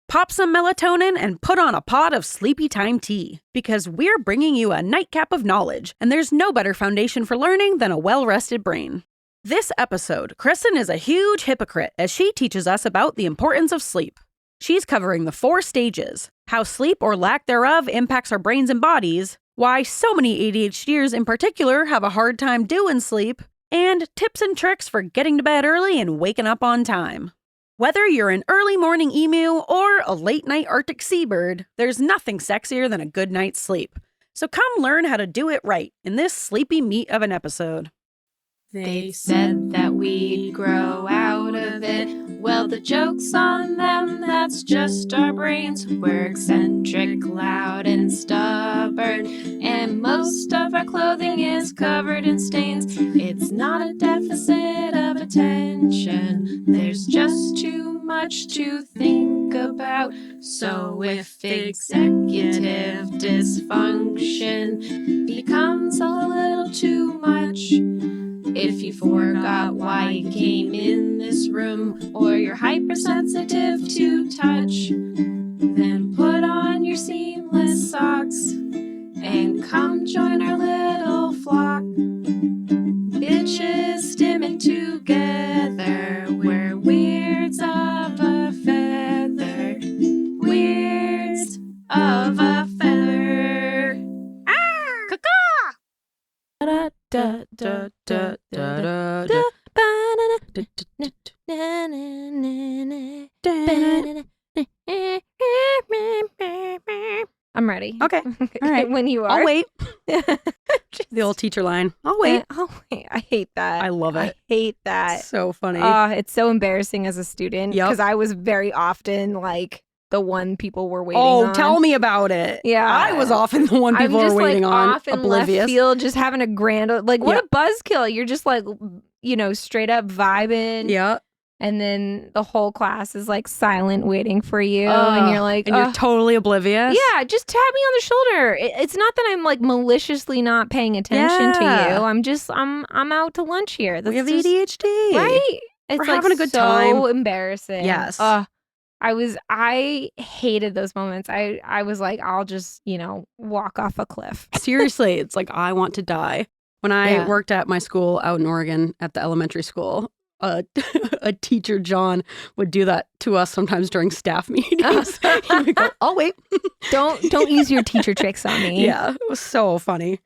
Pop some melatonin and put on a pot of sleepytime tea, because we're bringing you a nightcap of knowledge, and there's no better foundation for learning than a well-rested brain. This episode, Kristin is a huge hypocrite as she teaches us about the importance of sleep. She's covering the 4 stages, how sleep or lack thereof impacts our brains and bodies, why so many ADHDers in particular have a hard time doing sleep, and tips and tricks for getting to bed early and waking up on time. Whether you're an early morning emu or a late night Arctic seabird, there's nothing sexier than a good night's sleep. So come learn how to do it right in this sleepy meat of an episode. They said that we'd grow out of it. Well, the joke's on them, that's just our brains. We're eccentric, loud, and stubborn, and most of our clothing is covered in stains. It's not a deficit of attention, there's just too much to think about. So if executive dysfunction becomes a little too much, if you forgot why you came in this room, or you're hypersensitive to touch, then put on your seamless socks and come join our little flock. Bitches stimming together, we're weirds of a feather, weirds of a feather. Ah! Caw-caw! Da, da, da, da, da. I'm ready. Okay. All right. When you are. I'll wait. The old teacher line. I'll wait. I'll wait. I hate that. I love it. I hate that. So funny. It's so embarrassing as a student because I was very often like the one people were waiting on. Oh, tell me about it. Yeah. I was often the one people were waiting on. Off in oblivious. left field, just having a grand, like, what a buzzkill. You're just like, straight up vibing. Yeah. And then the whole class is like silent waiting for you. And you're like, and you're totally oblivious. Yeah, just tap me on the shoulder. It's not that I'm like maliciously not paying attention to you. I'm out to lunch here. We have ADHD. Right. It's We're like having a good so time. Embarrassing. Yes. I hated those moments. I was like, I'll just, walk off a cliff. Seriously, it's like I want to die. When I worked at my school out in Oregon at the elementary school, a teacher, John, would do that to us sometimes during staff meetings. He would go, I'll wait. Don't use your teacher tricks on me. Yeah, it was so funny.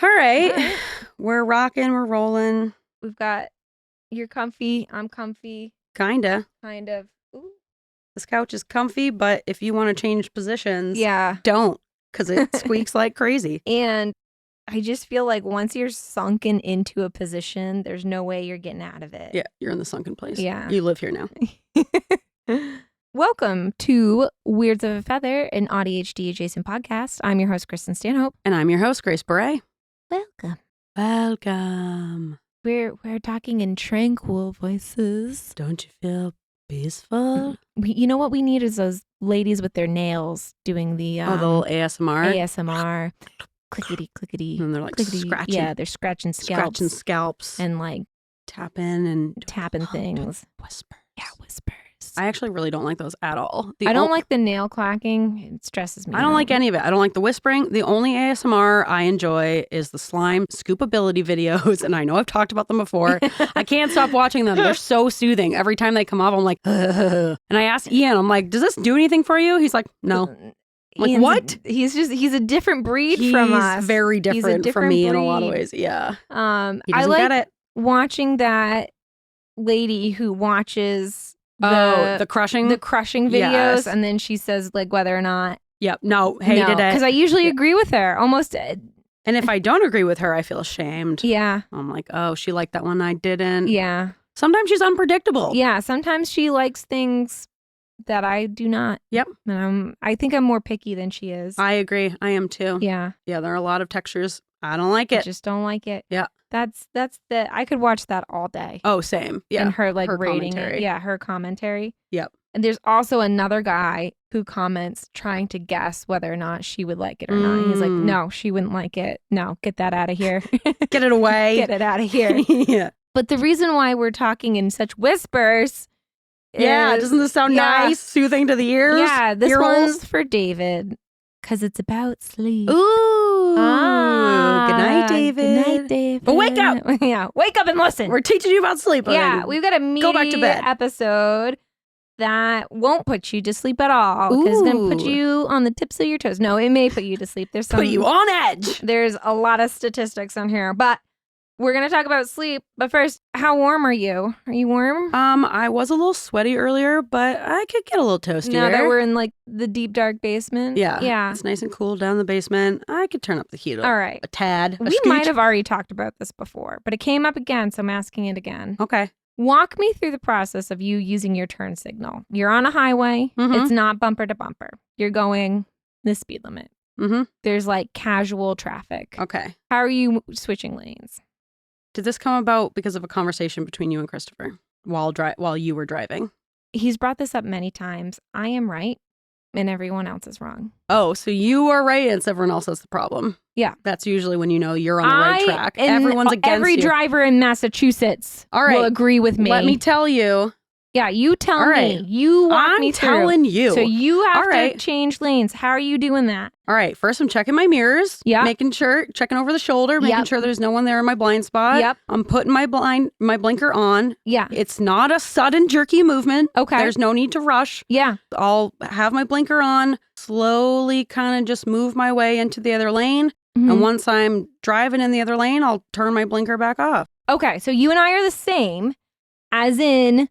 All right. We're rocking, we're rolling. We've got, you're comfy, I'm comfy. Kinda. Kind of. Ooh. This couch is comfy, but if you want to change positions, don't, because it squeaks like crazy. And I just feel like once you're sunken into a position, there's no way you're getting out of it. Yeah, you're in the sunken place. Yeah. You live here now. Welcome to Weirds of a Feather, an AuDHD-Adjacent podcast. I'm your host, Kristin Stanhope. And I'm your host, Grace Beret. Welcome. Welcome. We're talking in tranquil voices. Don't you feel peaceful? You know what we need is those ladies with their nails doing the the little ASMR. ASMR. Clickety, clickety. And they're like clickety. scratching. Yeah, they're scratching scalps. And like tapping things. Whispers. Yeah, whispers. I actually really don't like those at all. I don't like the nail clacking. It stresses me I don't out. like any of it. I don't like the whispering. The only ASMR I enjoy is the slime scoopability videos. And I know I've talked about them before. I can't stop watching them. They're so soothing. Every time they come up, I'm like, ugh. And I asked Ian, I'm like, does this do anything for you? He's like, no. I'm like, what? He's a different breed from us. He's very different from me in a lot of ways. Yeah. He doesn't like get it. watching that lady who watches the crushing videos, yes. And then she says like whether or not. Yep. No, hated it. Because I usually agree with her almost. And if I don't agree with her, I feel ashamed. Yeah. I'm like, oh, she liked that one. I didn't. Yeah. Sometimes she's unpredictable. Yeah. Sometimes she likes things that I do not. Yep. And I think I'm more picky than she is. I agree. I am too. Yeah. Yeah. There are a lot of textures. I don't like it. I just don't like it. Yeah. That's I could watch that all day. Oh, same. Yeah. And her like her rating commentary. it. Yeah, her commentary. Yep. And there's also another guy who comments trying to guess whether or not she would like it or not. He's like, no, she wouldn't like it. No, get that out of here. Get it away. Get it out of here. Yeah. But the reason why we're talking in such whispers Yeah, doesn't this sound nice? Soothing to the ears? Yeah, this ear holes? one's for David because it's about sleep. Ooh. Good night, David. Good night, David. But wake up. Yeah, wake up and listen. We're teaching you about sleep. Yeah, we've got a meaty Go back to bed. episode that won't put you to sleep at all because it's going to put you on the tips of your toes. No, it may put you to sleep. There's some, put you on edge. There's a lot of statistics on here, but we're going to talk about sleep. But first, how warm are you? Are you warm? I was a little sweaty earlier, but I could get a little toastier. Now that we're in like the deep, dark basement. Yeah. It's nice and cool down in the basement. I could turn up the heat a tad. We might have already talked about this before, but it came up again, so I'm asking it again. Okay. Walk me through the process of you using your turn signal. You're on a highway. Mm-hmm. It's not bumper to bumper. You're going the speed limit. Mm-hmm. There's like casual traffic. Okay. How are you switching lanes? Did this come about because of a conversation between you and Christopher while you were driving? He's brought this up many times. I am right and everyone else is wrong. Oh, so you are right and everyone else has the problem. Yeah. That's usually when you know you're on the right track. And everyone's against every you. driver in Massachusetts will agree with me. Let me tell you. Yeah, you tell me. You walk me through. I'm telling you. So you have to change lanes. How are you doing that? All right. First, I'm checking my mirrors. Yeah. Checking over the shoulder, making sure there's no one there in my blind spot. Yep. I'm putting my blinker on. Yeah. It's not a sudden jerky movement. Okay. There's no need to rush. Yeah. I'll have my blinker on, slowly kind of just move my way into the other lane. Mm-hmm. And once I'm driving in the other lane, I'll turn my blinker back off. Okay. So you and I are the same, as in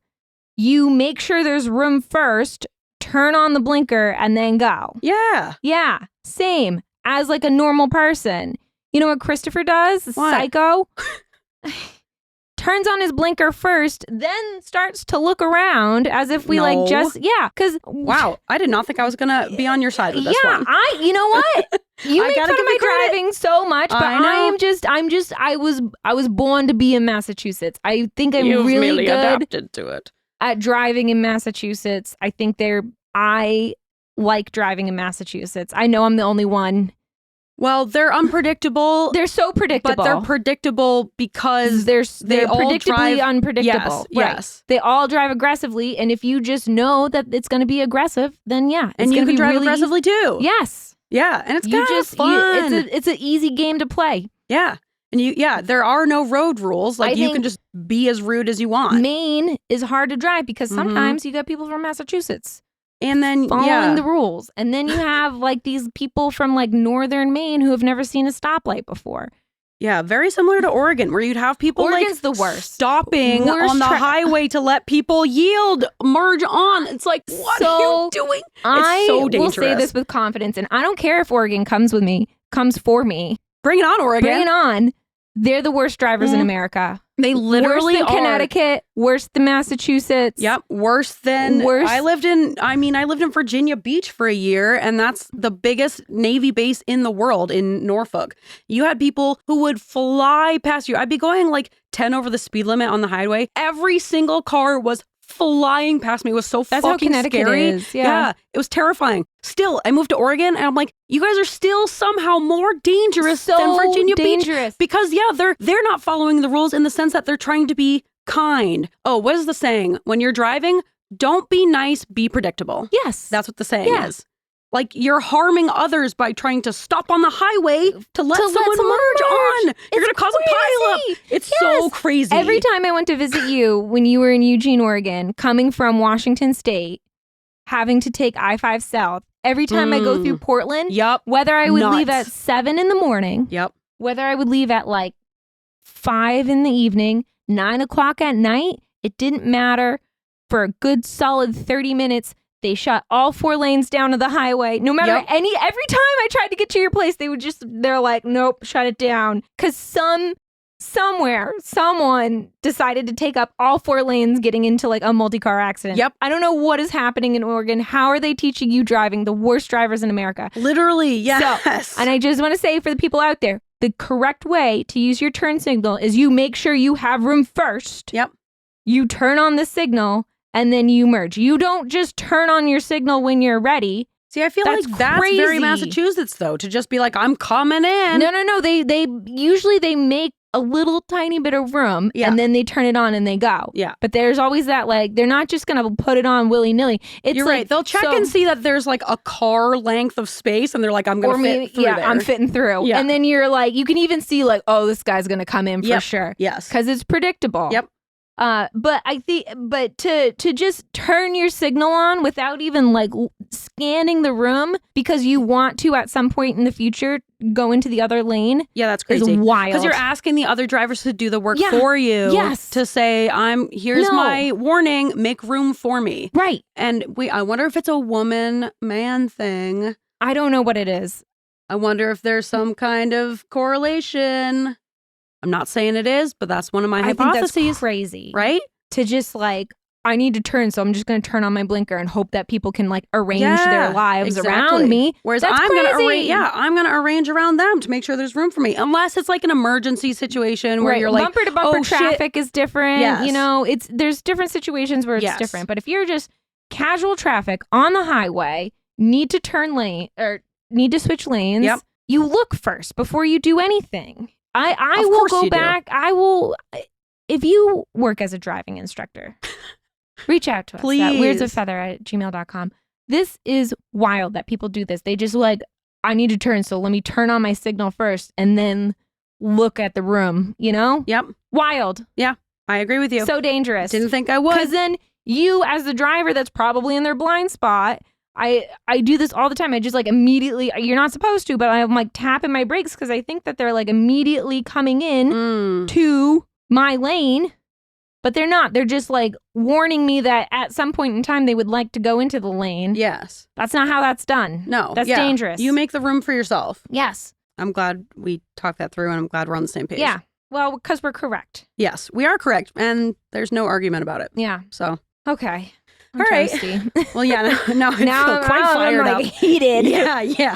you make sure there's room first, turn on the blinker, and then go. Yeah. Yeah. Same as like a normal person. You know what Christopher does? What? Psycho. Turns on his blinker first, then starts to look around as if we because wow, I did not think I was gonna be on your side with this one. You know what? You make fun of my driving so much, but I was born to be in Massachusetts. I think I'm really good adapted to it. At driving in Massachusetts. I think I like driving in Massachusetts. I know I'm the only one. Well, they're unpredictable. They're so predictable. But they're predictable because they're all predictably unpredictable. Yes. They all drive aggressively, and if you just know that it's going to be aggressive, then and you can drive aggressively too. Yes. Yeah, and it's kind of fun. It's an easy game to play. Yeah. And there are no road rules. Like you can just be as rude as you want. Maine is hard to drive because sometimes you got people from Massachusetts. And then following the rules. And then you have like these people from like northern Maine who have never seen a stoplight before. Yeah, very similar to Oregon, where you'd have people Oregon's the worst. Stopping on the highway to let people merge on. It's like, what are you doing? It's so dangerous. I will say this with confidence, and I don't care if Oregon comes for me. Bring it on, Oregon. Bring it on. They're the worst drivers in America. They literally worse than Connecticut, worse than Massachusetts. Yep, worse. I lived in Virginia Beach for a year, and that's the biggest Navy base in the world in Norfolk. You had people who would fly past you. I'd be going like 10 over the speed limit on the highway. Every single car was flying past me. It was so fucking scary. Is. Yeah, it was terrifying. Still, I moved to Oregon and I'm like, you guys are still somehow more dangerous than Virginia Beach. Because they're not following the rules in the sense that they're trying to be kind. Oh, what is the saying? When you're driving, don't be nice, be predictable. Yes. That's what the saying is. Like, you're harming others by trying to stop on the highway to let someone merge on. You're going to cause a pileup. It's so crazy. Every time I went to visit you when you were in Eugene, Oregon, coming from Washington State, having to take I-5 South, every time I go through Portland, whether I would leave at 7 in the morning, whether I would leave at like 5 in the evening, 9 o'clock at night, it didn't matter. For a good solid 30 minutes, they shut all 4 lanes down to the highway. No matter every time I tried to get to your place, they're like, nope, shut it down. Because someone decided to take up all 4 lanes getting into like a multi-car accident. Yep. I don't know what is happening in Oregon. How are they teaching you driving? The worst drivers in America. Literally, yes. So, and I just want to say for the people out there, the correct way to use your turn signal is you make sure you have room first. Yep. You turn on the signal and then you merge. You don't just turn on your signal when you're ready. See, I feel that's very Massachusetts, though, to just be like, I'm coming in. No. They usually make a little tiny bit of room, Yeah. and then they turn it on and they go. Yeah. But there's always that, like, they're not just going to put it on willy-nilly. It's You're like, right. They'll check and see that there's like a car length of space, and they're like, I'm going to fit through there. I'm fitting through. Yeah. And then you're like, you can even see like, oh, this guy's going to come in for sure. Yes. Because it's predictable. Yep. But I think, to just turn your signal on without even like scanning the room because you want to at some point in the future go into the other lane. Yeah, that's crazy. Is wild. Because you're asking the other drivers to do the work Yeah. for you. Yes. To say, here's my warning, make room for me. Right. And I wonder if it's a woman-man thing. I don't know what it is. I wonder if there's some kind of correlation. I'm not saying it is, but that's one of my hypotheses. I think that's crazy. Right? To just like, I need to turn, so I'm just going to turn on my blinker and hope that people can like arrange their lives around me. Whereas that's I'm crazy. I'm going to arrange around them to make sure there's room for me. Unless it's like an emergency situation where you're like, bumper to bumper oh, traffic is different. Yes. You know, there's different situations where it's different. But if you're just casual traffic on the highway, need to turn lane or need to switch lanes, you look first before you do anything. I will go back. I will. If you work as a driving instructor, reach out to us Please. at weirdsofeather@gmail.com. This is wild that people do this. They just like, I need to turn, so let me turn on my signal first and then look at the room, you know? Yep. Wild. Yeah, I agree with you. So dangerous. Didn't think I would. Because then you, as the driver that's probably in their blind spot, I do this all the time. I just like immediately, you're not supposed to, but I'm like tapping my brakes because I think that they're like immediately coming in to my lane, but they're not. They're just like warning me that at some point in time they would like to go into the lane. Yes. That's not how that's done. No. That's dangerous. You make the room for yourself. Yes. I'm glad we talked that through, and I'm glad we're on the same page. Yeah. Well, because we're correct. Yes, we are correct, and there's no argument about it. Yeah. So. Okay. I'm all right. toasty. Well, yeah. Now I feel quite I'm fired like up. heated. Yeah.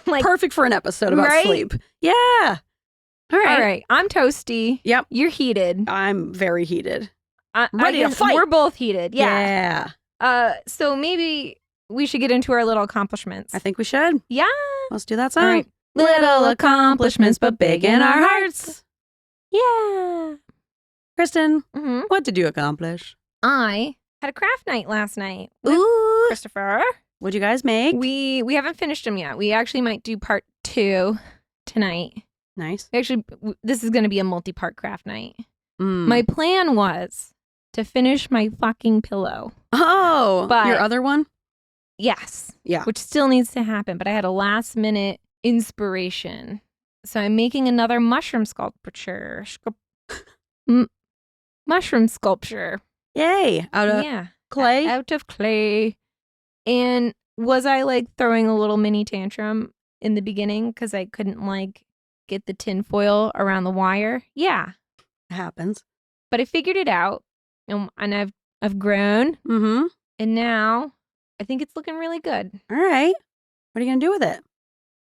Like, perfect for an episode about sleep. Yeah. All right. I'm toasty. Yep. You're heated. I'm very heated. Ready to fight. We're both heated. Yeah. So maybe we should get into our little accomplishments. I think we should. Yeah. Let's do that song. All right. Little accomplishments, but big in our hearts. Yeah. Kristin, what did you accomplish? I had a craft night last night with Ooh. Christopher. What'd you guys make? We haven't finished them yet. We actually might do part 2 tonight. Nice. Actually, this is going to be a multi-part craft night. My plan was to finish my fucking pillow. Oh, but your other one? Yes. Yeah. Which still needs to happen, but I had a last minute inspiration. So I'm making another mushroom sculpture. Mushroom sculpture. Yay. Out of clay? Out of clay. And was I like throwing a little mini tantrum in the beginning because I couldn't like get the tin foil around the wire? Yeah. It happens. But I figured it out, and I've grown. Mm-hmm. And now I think it's looking really good. All right. What are you going to do with it?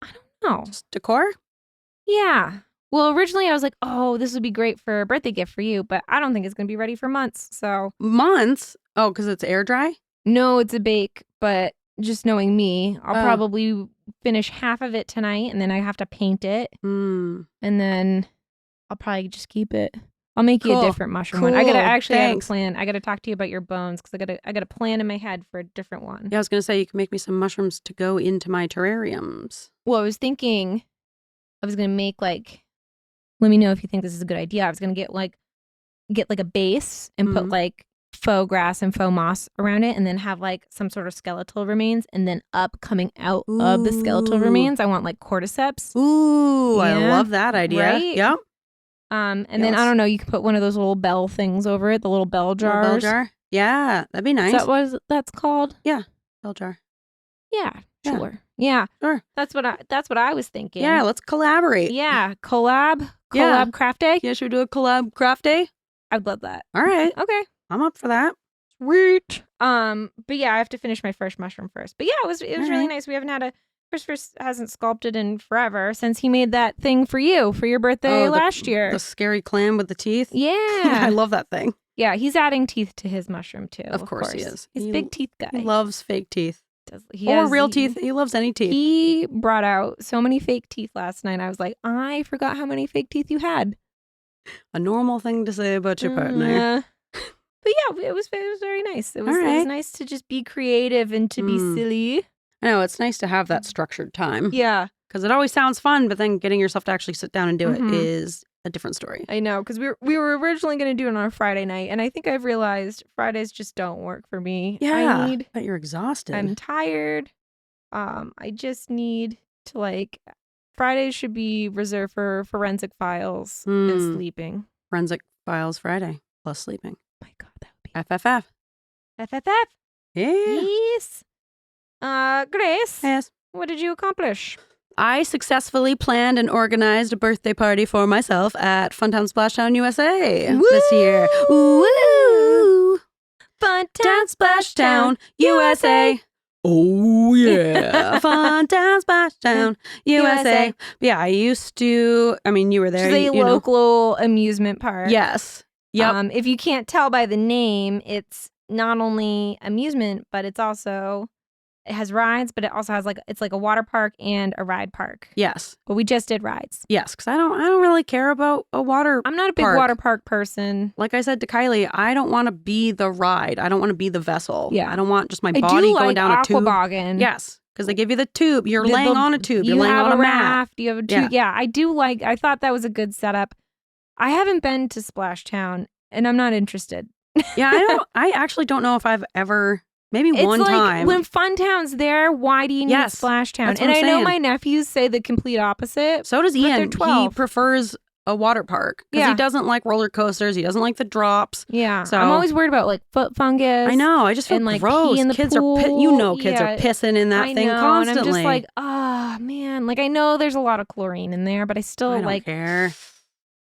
I don't know. Just decor? Yeah. Well, originally I was like, oh, this would be great for a birthday gift for you, but I don't think it's going to be ready for months. So months? Oh, because it's air dry? No, it's a bake, but just knowing me, I'll probably finish half of it tonight, and then I have to paint it. And then I'll probably just keep it. I'll make you a different mushroom one. I gotta actually have a plan. I gotta talk to you about your bones because I got a plan in my head for a different one. Yeah, I was gonna say you can make me some mushrooms to go into my terrariums. Well, I was thinking I was gonna make like, let me know if you think this is a good idea. I was gonna get like a base and put like faux grass and faux moss around it, and then have like some sort of skeletal remains, and then up coming out of the skeletal remains, I want like cordyceps. Ooh, yeah. I love that idea. Right? Yep. And then I don't know, you can put one of those little bell things over it, the little bell jars. Bell jar? Yeah, that'd be nice. Is that what that's called? Yeah, bell jar. Yeah, sure. Yeah. Sure. That's what I was thinking. Yeah, let's collaborate. Yeah, collab craft day. Yeah, should we do a collab craft day? I'd love that. All right. Okay. I'm up for that. Sweet. But yeah, I have to finish my first mushroom first. But yeah, it was really nice. We haven't had Christopher hasn't sculpted in forever since he made that thing for you for your birthday last year. The scary clam with the teeth. Yeah. I love that thing. Yeah, he's adding teeth to his mushroom too. Of course he is. He's a big teeth guy. He loves fake teeth. Or real teeth. He loves any teeth. He brought out so many fake teeth last night. I was like, I forgot how many fake teeth you had. A normal thing to say about your partner. But yeah, it was very nice. It was nice to just be creative and to be silly. I know, it's nice to have that structured time. Yeah. Because it always sounds fun, but then getting yourself to actually sit down and do it is a different story. I know, because we were originally going to do it on a Friday night, and I think I've realized Fridays just don't work for me. Yeah, but you're exhausted. I'm tired. I just need to Fridays should be reserved for forensic files and sleeping. Forensic files Friday plus sleeping. Oh my God, that would be FFF. FFF. Yeah. Yes. Grace. Yes. What did you accomplish? I successfully planned and organized a birthday party for myself at Funtown Splashtown, USA this year. Woo! Funtown Splashtown, USA. Oh, yeah. Funtown Splashtown, USA. Yeah, you were there. It's a local amusement park. Yes. Yep. If you can't tell by the name, it's not only amusement, but it has rides, but it also has it's like a water park and a ride park. Yes. But we just did rides. Yes, because I don't really care about a water I'm not a big water park person. Like I said to Kylie, I don't want to be the ride. I don't want to be the vessel. Yeah. I don't want just my body going down a tube. Aquaboggin. Yes, because they give you the tube. You're laying on a tube. You're laying on a raft. mat. You have a tube. Yeah, I do I thought that was a good setup. I haven't been to Splashtown, and I'm not interested. Yeah, I actually don't know if I've ever. Maybe one time. When Funtown's there, why do you need Splashtown? And I know my nephews say the complete opposite. So does Ian. He prefers a water park because he doesn't like roller coasters. He doesn't like the drops. Yeah. So I'm always worried about foot fungus. I know. I just feel gross. Pee in the kids pool. Kids are pissing in that thing constantly. And I'm just man. I know there's a lot of chlorine in there, but I still I don't care.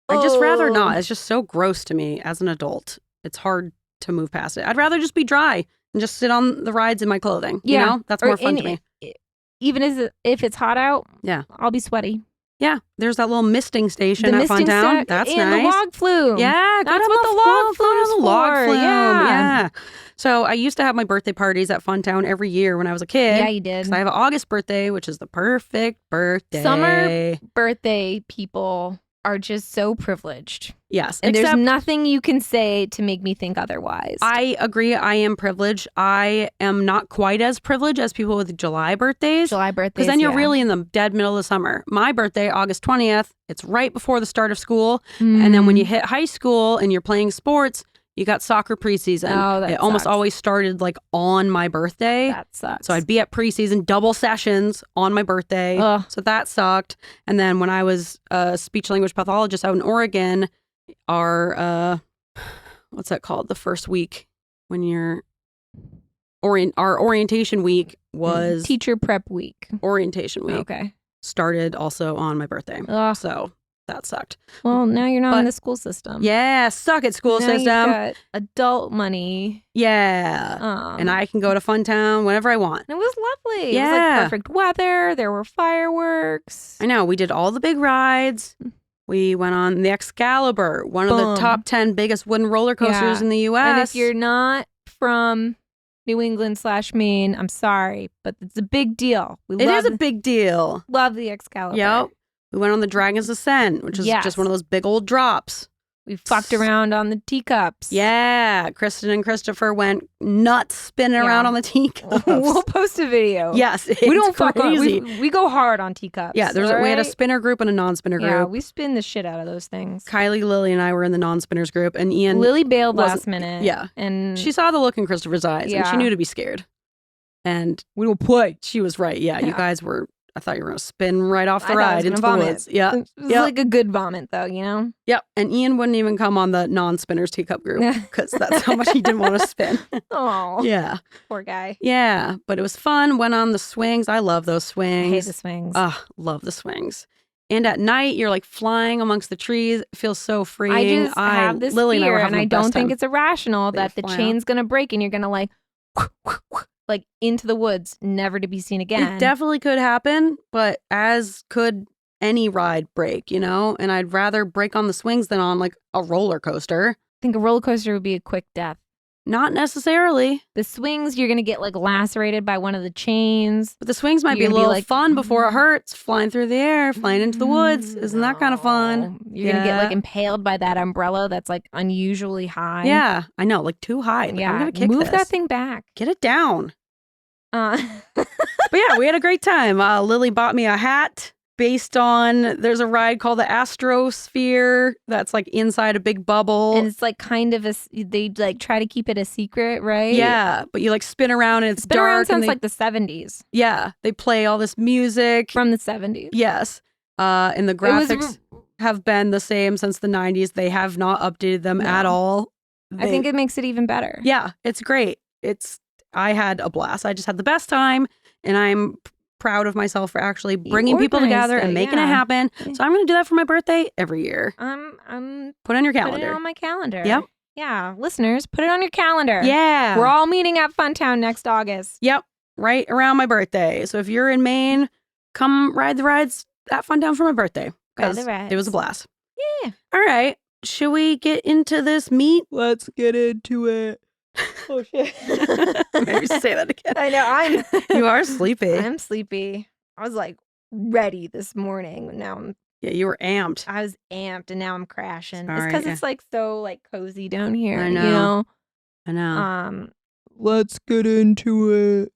I'd just rather not. It's just so gross to me as an adult. It's hard to move past it. I'd rather just be dry and just sit on the rides in my clothing. You know? That's more fun to me. Even if it's hot out, yeah, I'll be sweaty. Yeah, there's that little misting station at Funtown. That's and nice. The log flume. Yeah, that's what the log flume is for. Yeah. So I used to have my birthday parties at Funtown every year when I was a kid. Yeah, you did. Because I have an August birthday, which is the perfect birthday. Summer birthday people are just so privileged. Yes. And there's nothing you can say to make me think otherwise. I agree. I am privileged. I am not quite as privileged as people with July birthdays. Because then you're really in the dead middle of the summer. My birthday, August 20th, it's right before the start of school. And then when you hit high school and you're playing sports, you got soccer preseason. Oh, that It almost always started on my birthday. That sucks. So I'd be at preseason, double sessions on my birthday. Ugh. So that sucked. And then when I was a speech language pathologist out in Oregon, our what's that called? The first week when you're our orientation week was teacher prep week. Orientation week. Okay. Started also on my birthday. Ugh. So that sucked. Well, now you're not in the school system. Yeah, suck it, school now system. You've got adult money. Yeah. And I can go to Funtown whenever I want. It was lovely. Yeah. It was perfect weather. There were fireworks. I know. We did all the big rides. We went on the Excalibur, one of the top 10 biggest wooden roller coasters in the U.S. And if you're not from New England / Maine, I'm sorry, but it's a big deal. It is a big deal. Love the Excalibur. Yep. We went on the Dragon's Ascent, which is just one of those big old drops. We fucked around on the teacups. Yeah. Kristin and Christopher went nuts spinning around on the teacups. We'll post a video. Yes. We don't fuck on. We go hard on teacups. Yeah. We had a spinner group and a non-spinner group. Yeah, we spin the shit out of those things. Kylie, Lily, and I were in the non-spinners group, and Ian. Lily bailed last minute. Yeah. And she saw the look in Christopher's eyes, and she knew to be scared. And we don't play. She was right. Yeah. You guys were. I thought you were going to spin right off the ride into vomit. the woods. Yeah. It was like a good vomit, though, you know? Yep. And Ian wouldn't even come on the non-spinners teacup group because that's how much he didn't want to spin. Oh. Yeah. Poor guy. Yeah. But it was fun. Went on the swings. I love those swings. I hate the swings. Love the swings. And at night, you're flying amongst the trees. It feels so free. I just have this Lily fear, and I don't think it's irrational that the chain's going to break and you're going to into the woods, never to be seen again. It definitely could happen, but as could any ride break, you know? And I'd rather break on the swings than on a roller coaster. I think a roller coaster would be a quick death. Not necessarily. The swings, you're going to get like lacerated by one of the chains. But the swings might be You're a gonna be little like, fun before it hurts. Flying through the air, flying into the woods. Isn't that kind of fun? You're going to get like impaled by that umbrella that's like unusually high. Yeah, I know. Like too high. Like, I'm going to kick move this. that thing back. Get it down. But yeah, we had a great time. Lily bought me a hat based on, there's a ride called the Astrosphere that's like inside a big bubble. And it's like kind of they like try to keep it a secret, right? Yeah, but you like spin around and it's dark. Spin around since like the 70s. Yeah, they play all this music. From the 70s. Yes. And the graphics have been the same since the 90s. They have not updated them at all. I think it makes it even better. Yeah, it's great. I had a blast. I just had the best time, and I'm proud of myself for actually bringing people together and making it happen. So I'm going to do that for my birthday every year. Put it on your calendar. Put it on my calendar. Yep. Yeah, listeners, put it on your calendar. Yeah. We're all meeting at Funtown next August. Yep. Right around my birthday. So if you're in Maine, come ride the rides at Funtown for my birthday. Because it was a blast. Yeah. All right. Should we get into this meat? Let's get into it. Oh, shit. Maybe say that again. I know. You are sleepy. I'm sleepy. I was like ready this morning. Now Yeah, you were amped. I was amped and now I'm crashing. Sorry, it's because it's like so like cozy down here. I know. You know? I know. Let's get into it.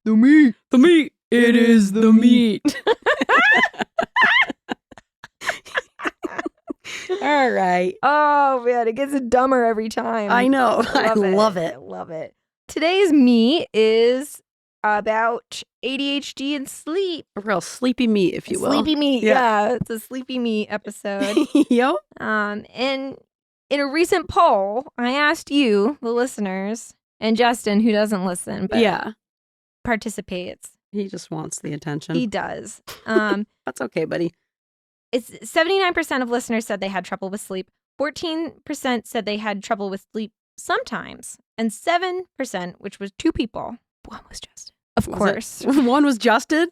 The meat. The meat. It is the meat. All right. Oh, man, it gets dumber every time. I know. I love it. I love it. Today's meat is about ADHD and sleep. A real sleepy meat, if you will. Sleepy meat, yeah. It's a sleepy meat episode. Yep. And in a recent poll, I asked you, the listeners, and Justin, who doesn't listen, but participates. He just wants the attention. He does. That's okay, buddy. It's 79% of listeners said they had trouble with sleep. 14% said they had trouble with sleep sometimes. And 7%, which was 2 people, one was Justin, of course. One was Justin?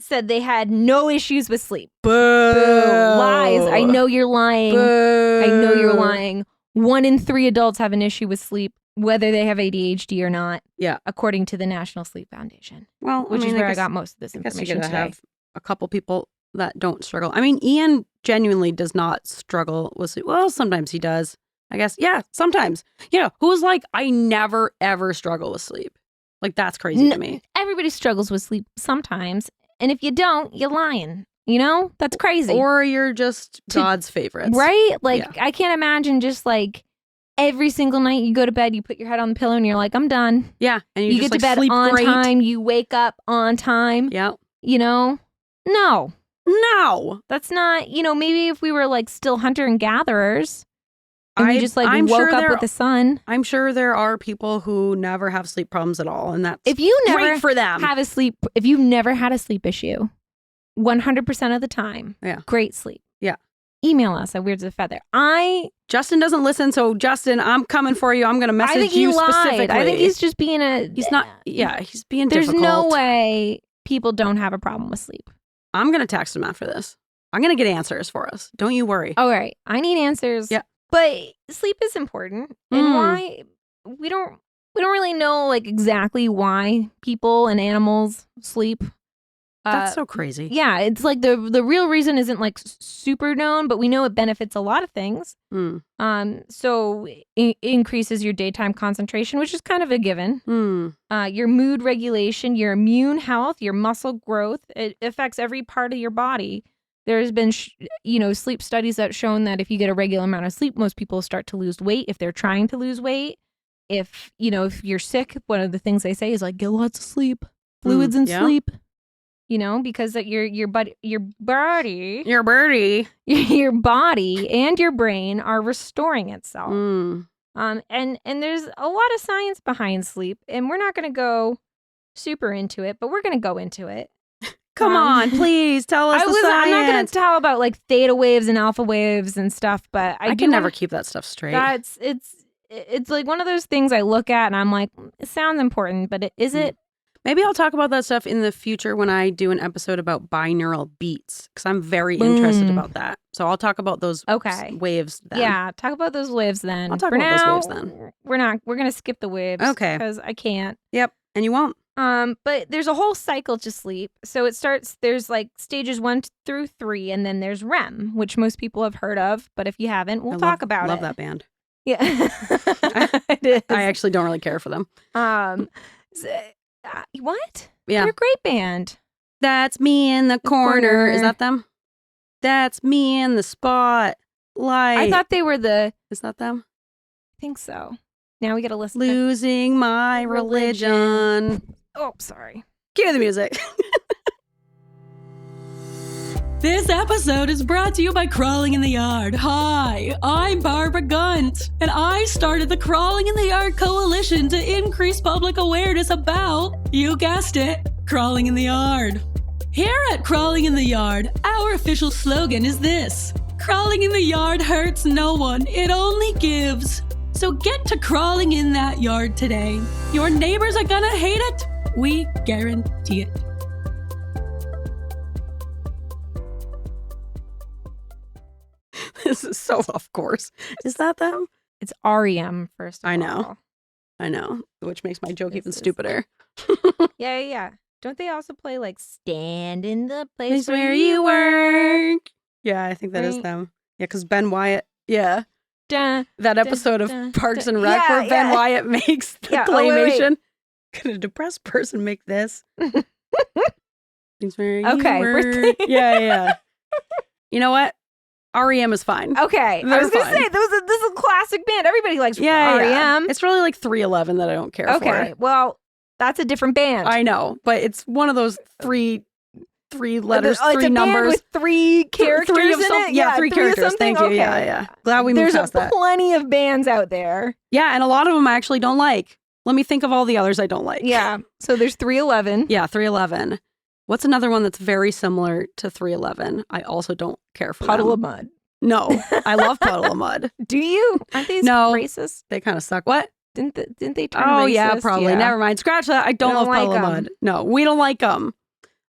Said they had no issues with sleep. Boo. Lies. I know you're lying. Boo. I know you're lying. 1 in 3 adults have an issue with sleep, whether they have ADHD or not. Yeah. According to the National Sleep Foundation. Well, which is where I got most of this information today. today. Have a couple people that don't struggle. I mean, Ian genuinely does not struggle with sleep. Well, sometimes he does. I guess. Yeah, sometimes. Who's like, I never, ever struggle with sleep. Like, that's crazy to me. Everybody struggles with sleep sometimes. And if you don't, you're lying. You know? That's crazy. Or you're just God's favorites. Right? Like, I can't imagine just like every single night you go to bed, you put your head on the pillow and you're like, I'm done. Yeah. And you just, get to bed sleep on great. time. You wake up on time. Yeah. You know? No. That's not, maybe if we were like still hunter and gatherers and we just like woke up with the sun. I'm sure there are people who never have sleep problems at all. And that's if you never great for them. If you've never had a sleep issue, 100% of the time, great sleep. Yeah. Email us at Weirds of Feather. Justin doesn't listen, so Justin, I'm coming for you. I'm going to message you specifically. I think he's just being he's not, he's being there's difficult. No way people don't have a problem with sleep. I'm going to text him after this. I'm going to get answers for us. Don't you worry. All right. I need answers. Yeah. But sleep is important. And why we don't really know like exactly why people and animals sleep. That's so crazy. Yeah, it's like the real reason isn't like super known, but we know it benefits a lot of things. So it increases your daytime concentration, which is kind of a given. Your mood regulation, your immune health, your muscle growth. It affects every part of your body. There's been, sleep studies that shown that if you get a regular amount of sleep, most people start to lose weight if they're trying to lose weight. If you're sick, one of the things they say is like, get lots of sleep, fluids and sleep. Because that your body and your brain are restoring itself. And there's a lot of science behind sleep, and we're not going to go super into it, but we're going to go into it. Come on, please tell us the science. I'm not going to tell about like theta waves and alpha waves and stuff, but I can never keep that stuff straight. It's like one of those things I look at and I'm like, it sounds important, but is it? Maybe I'll talk about that stuff in the future when I do an episode about binaural beats, because I'm very interested about that. So I'll talk about those waves then. Yeah, talk about those waves then. I'll talk about those waves then. We're going to skip the waves. Okay. Because I can't. Yep, and you won't. But there's a whole cycle to sleep. So it starts, there's like stages 1 through 3, and then there's REM, which most people have heard of. But if you haven't, we'll talk about it. I love that band. Yeah. It is. I actually don't really care for them. What? Yeah. They're a great band. That's me in the corner. Is that them? That's me in the spotlight. I thought they were Is that them? I think so. Now we got to listen. Losing my religion. Oh, sorry. Cue the music. This episode is brought to you by Crawling in the Yard. Hi, I'm Barbara Gunt, and I started the Crawling in the Yard Coalition to increase public awareness about, you guessed it, crawling in the yard. Here at Crawling in the Yard, our official slogan is this: crawling in the yard hurts no one, it only gives. So get to crawling in that yard today. Your neighbors are gonna hate it. We guarantee it. This is so off course. Is that them? It's REM, first of all. I know. Which makes my joke even stupider. Yeah. Don't they also play like Stand in the Place Where You Work? Yeah, I think that is them. Yeah, because Ben Wyatt, that episode of Parks and Rec where Ben Wyatt makes the claymation. Could a depressed person make this? Things where you work. Yeah. You know what? REM is fine. Okay. I was going to say, this is a classic band. Everybody likes REM. Yeah. It's really like 311 that I don't care for. Okay. Well, that's a different band. I know, but it's one of those three letters, it's three a numbers. Band with 3 characters in it? Yeah, 3 characters. Thank you. Okay. Yeah. Glad we moved past that. There's plenty of bands out there. Yeah, and a lot of them I actually don't like. Let me think of all the others I don't like. Yeah. So there's 311. Yeah, 311. What's another one that's very similar to 311? I also don't care for Puddle of Mud. No, I love Puddle of Mud. Do you? Aren't these racist? They kind of suck. What? Didn't they turn racist? Yeah, probably. Yeah. Never mind. Scratch that. I don't love Puddle of Mud. No, we don't like them.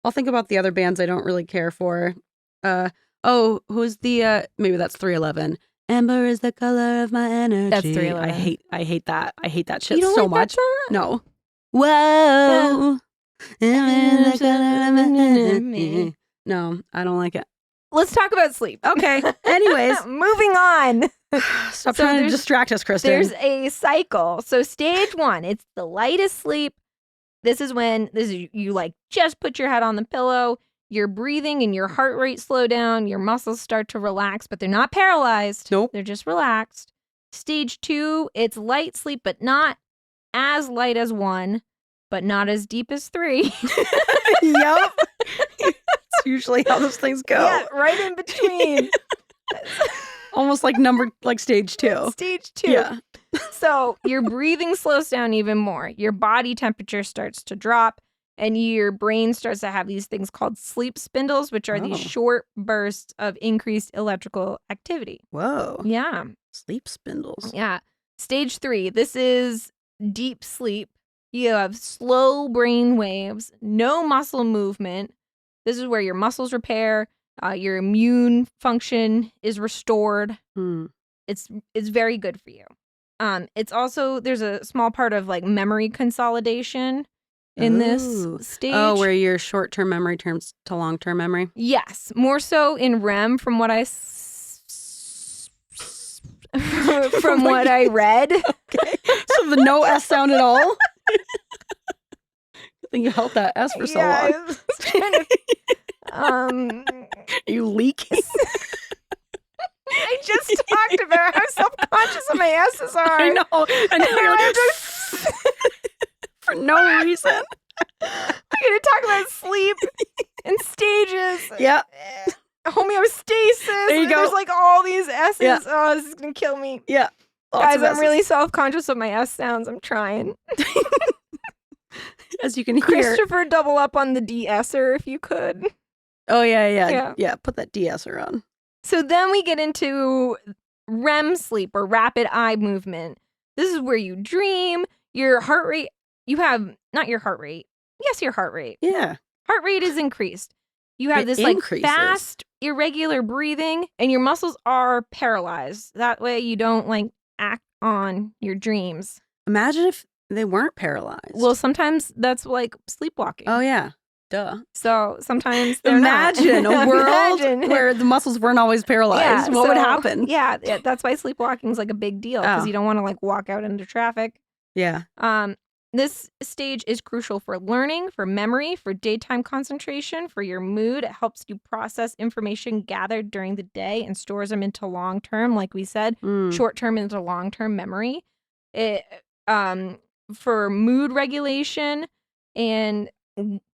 I'll think about the other bands I don't really care for. Who's the, maybe that's 311. Amber is the color of my energy. That's 311. I hate that. I hate that shit you don't so like much. That song? No. Whoa. No, I don't like it. Let's talk about sleep. Okay. Anyways. Moving on. Stop trying to distract us, Kristin. There's a cycle. So stage 1, it's the lightest sleep. This is you like just put your head on the pillow, your breathing and your heart rate slow down, your muscles start to relax, but they're not paralyzed. Nope. They're just relaxed. Stage 2, it's light sleep, but not as light as 1, but not as deep as 3. Yep. It's usually how those things go. Yeah, right in between. Almost like stage 2. Stage 2. Yeah. So your breathing slows down even more. Your body temperature starts to drop, and your brain starts to have these things called sleep spindles, which are these short bursts of increased electrical activity. Whoa. Yeah. Sleep spindles. Yeah. Stage 3, this is deep sleep. You have slow brain waves, no muscle movement. This is where your muscles repair, your immune function is restored. It's very good for you. It's also, there's a small part of like memory consolidation in this stage. Oh, where your short-term memory turns to long-term memory? Yes, more so in REM from what I what I read. Okay. So the no S sound at all? I think you held that S for so long. I was trying to, you leak? I just talked about how self-conscious my S's are. I know. And you're like, for no reason. I'm going to talk about sleep and stages. Yeah. Homeostasis. There you go. There's like all these S's. Yeah. Oh, this is going to kill me. Yeah. Guys, I'm really self-conscious of my S sounds. I'm trying. As you can hear. Christopher, double up on the de-esser if you could. Oh, yeah. Yeah, put that de-esser on. So then we get into REM sleep, or rapid eye movement. This is where you dream. Your heart rate, you have, not your heart rate, Yes, your heart rate. Yeah. Heart rate is increased. You have It this like increases. fast, irregular breathing, and your muscles are paralyzed. That way you don't like act on your dreams. Imagine if they weren't paralyzed. Well, sometimes that's like sleepwalking. Oh, yeah. Duh. So sometimes they're Imagine not. a world Imagine. where the muscles weren't always paralyzed. What would happen? Yeah, that's why sleepwalking is like a big deal because Oh. you don't want to like walk out into traffic. Yeah. This stage is crucial for learning, for memory, for daytime concentration, for your mood. It helps you process information gathered during the day and stores them into long-term, like we said, short-term into long-term memory. It for mood regulation, and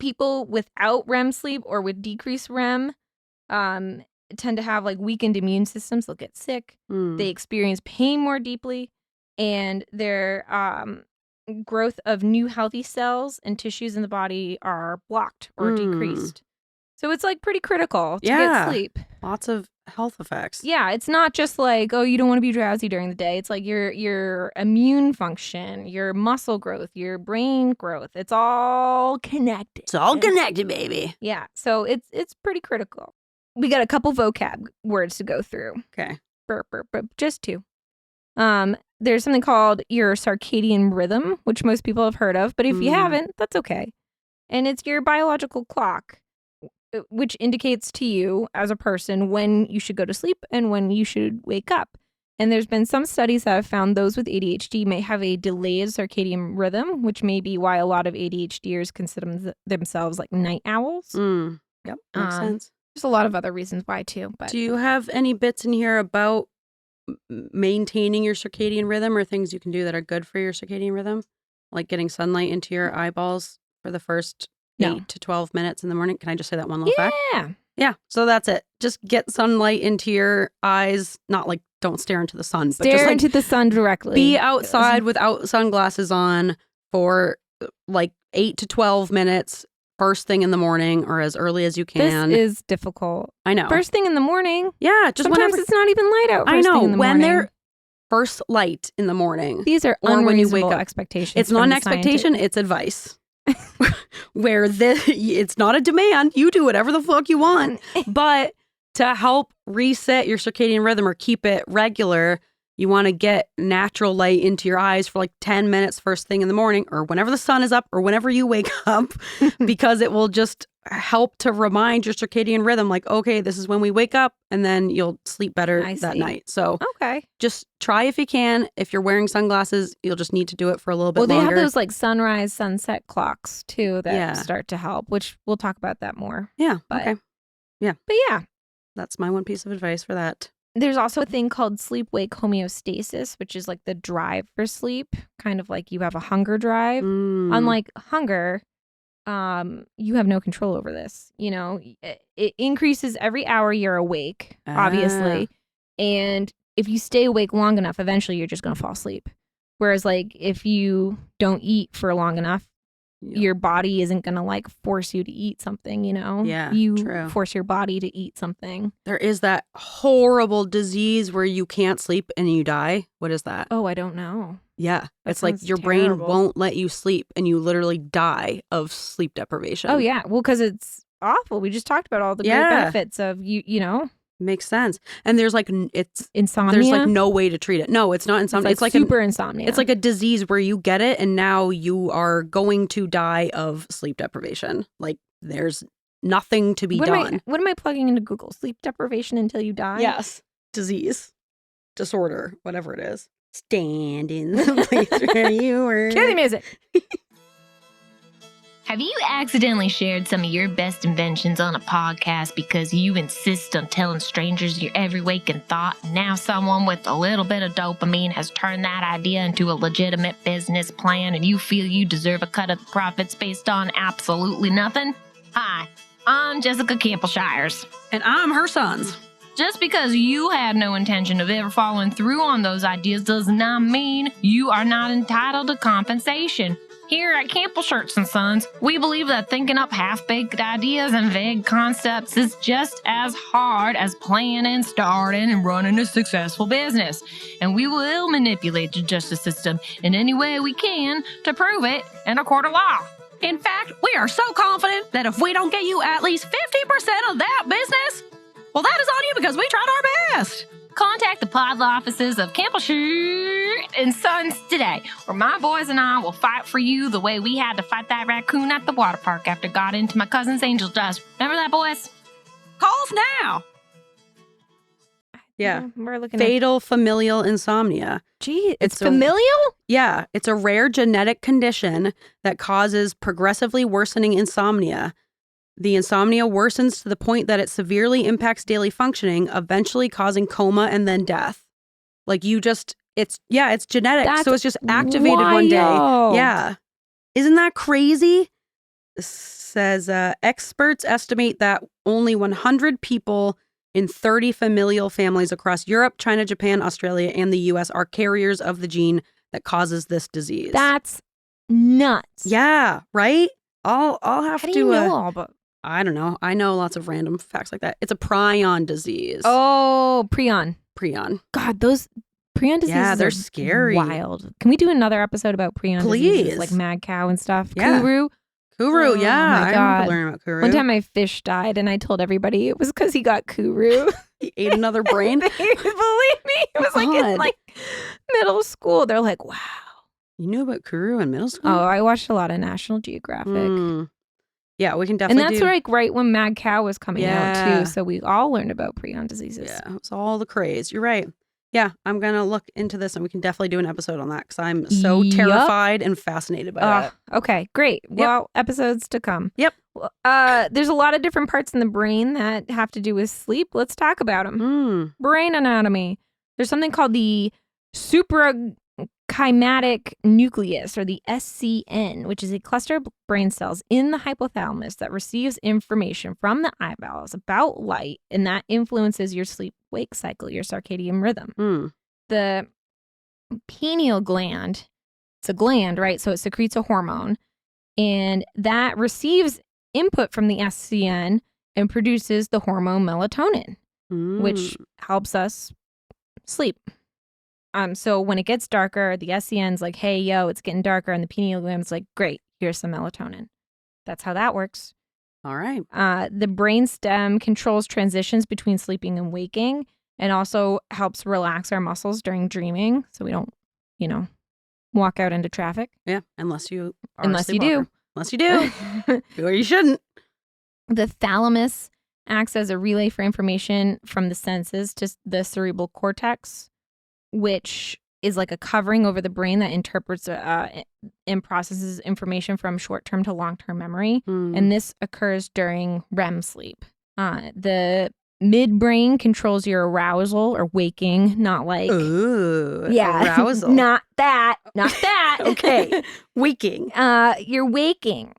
people without REM sleep or with decreased REM tend to have like weakened immune systems. They'll get sick. They experience pain more deeply, and their growth of new healthy cells and tissues in the body are blocked or decreased. So it's like pretty critical to get sleep. Lots of health effects. Yeah, it's not just like, oh, you don't want to be drowsy during the day. It's like your immune function, your muscle growth, your brain growth. It's all connected. It's all connected, baby. Yeah, so it's pretty critical. We got a couple vocab words to go through. Okay. Just two. There's something called your circadian rhythm, which most people have heard of, but if you haven't, that's okay. And it's your biological clock, which indicates to you as a person when you should go to sleep and when you should wake up. And there's been some studies that have found those with ADHD may have a delayed circadian rhythm, which may be why a lot of ADHDers consider themselves like night owls. Yep, makes sense. There's a lot of other reasons why too. But do you have any bits in here about maintaining your circadian rhythm or things you can do that are good for your circadian rhythm? Like getting sunlight into your eyeballs for the first 8 to 12 minutes in the morning. Can I just say that one little fact? Yeah. So that's it. Just get sunlight into your eyes. Not like don't stare into the sun, but just like into the sun directly. Be outside without sunglasses on for like 8 to 12 minutes first thing in the morning or as early as you can. This is difficult. I know. First thing in the morning. Yeah. Just sometimes whenever, it's not even light out. I know. Thing in the when morning. they're first light in the morning. These are or when you wake unreasonable up. expectations. It's not an expectation. It's advice. Where it's not a demand. You do whatever the fuck you want. But to help reset your circadian rhythm or keep it regular, you want to get natural light into your eyes for like 10 minutes first thing in the morning or whenever the sun is up or whenever you wake up, because it will just help to remind your circadian rhythm like, okay, this is when we wake up, and then you'll sleep better that night. So just try if you can. If you're wearing sunglasses, you'll just need to do it for a little bit longer. Well, they have those like sunrise, sunset clocks too that start to help, which we'll talk about that more. Yeah. But, okay. Yeah. But yeah. That's my one piece of advice for that. There's also a thing called sleep-wake homeostasis, which is like the drive for sleep, kind of like you have a hunger drive. Unlike hunger, you have no control over this. You know, it increases every hour you're awake, obviously. And if you stay awake long enough, eventually you're just going to fall asleep. Whereas like if you don't eat for long enough, your body isn't going to like force you to eat something, you know? Yeah, you force your body to eat something. There is that horrible disease where you can't sleep and you die. What is that? Oh, I don't know. Yeah. That it's like your brain won't let you sleep and you literally die of sleep deprivation. Oh, yeah. Well, because it's awful. We just talked about all the great benefits of, you know? Makes sense. And there's like, it's insomnia. There's like no way to treat it. No, it's not insomnia. It's like super insomnia. It's like a disease where you get it and now you are going to die of sleep deprivation. Like there's nothing to be done. What am I plugging into Google? Sleep deprivation until you die? Yes. Disease. Disorder. Whatever it is. Stand in the place where you were. Cue the music. Have you accidentally shared some of your best inventions on a podcast because you insist on telling strangers your every waking thought, and now someone with a little bit of dopamine has turned that idea into a legitimate business plan and you feel you deserve a cut of the profits based on absolutely nothing? Hi, I'm Jessica Campbell-Shires. And I'm her sons. Just because you had no intention of ever following through on those ideas does not mean you are not entitled to compensation. Here at Campbell Shirts & Sons, we believe that thinking up half-baked ideas and vague concepts is just as hard as planning, starting, and running a successful business. And we will manipulate the justice system in any way we can to prove it in a court of law. In fact, we are so confident that if we don't get you at least 50% of that business, well, that is on you because we tried our best. Contact the pod law offices of Campbell and Sons today, where my boys and I will fight for you the way we had to fight that raccoon at the water park after it got into my cousin's angel dust. Remember that, boys? Call us now. Yeah. We're looking Fatal familial insomnia. Gee, it's a- familial? Yeah, it's a rare genetic condition that causes progressively worsening insomnia. The insomnia worsens to the point that it severely impacts daily functioning, eventually causing coma and then death. Like it's genetic. That's so it's just activated one day. wild. Yeah. Isn't that crazy? Says experts estimate that only 100 people in 30 familial families across Europe, China, Japan, Australia, and the US are carriers of the gene that causes this disease. That's nuts. Yeah, right? I'll have How to do you know all about? I don't know. I know lots of random facts like that. It's a prion disease. Oh, prion. Prion. God, those prion diseases they're are scary. wild. Can we do another episode about prion Please. diseases, like mad cow and stuff? Yeah. Kuru. Kuru, Oh, yeah. my I God. remember learning about Kuru. One time my fish died and I told everybody it was because he got kuru. He ate another brain. They believe me. It was like in God. like middle school. They're like, wow. You knew about Kuru in middle school? Oh, I watched a lot of National Geographic. Mm. Yeah, we can And definitely that's do. like right when Mad Cow was coming out Yeah. too. So we all learned about prion diseases. Yeah, it's all the craze. You're right. Yeah, I'm going to look into this and we can definitely do an episode on that because I'm so Yup. terrified and fascinated by it. Okay, great. Well, episodes to come. Yep. There's a lot of different parts in the brain that have to do with sleep. Let's talk about them. Mm. Brain anatomy. There's something called the suprachiasmatic nucleus, or the SCN, which is a cluster of brain cells in the hypothalamus that receives information from the eyeballs about light, and that influences your sleep-wake cycle, your circadian rhythm. Mm. The pineal gland, it's a gland, right? So it secretes a hormone, and that receives input from the SCN and produces the hormone melatonin, which helps us sleep. So when it gets darker, the SCN's like, hey, yo, it's getting darker. And the pineal gland's like, great, here's some melatonin. That's how that works. All right. The brainstem controls transitions between sleeping and waking, and also helps relax our muscles during dreaming so we don't, walk out into traffic. Yeah, unless you are Unless a you do. sleepwalker. Unless you do. Or you shouldn't. The thalamus acts as a relay for information from the senses to the cerebral cortex, which is like a covering over the brain that interprets and processes information from short-term to long-term memory. And this occurs during REM sleep. The midbrain controls your arousal or waking, not like... Ooh, yeah, arousal. not that. Okay, waking. You're waking.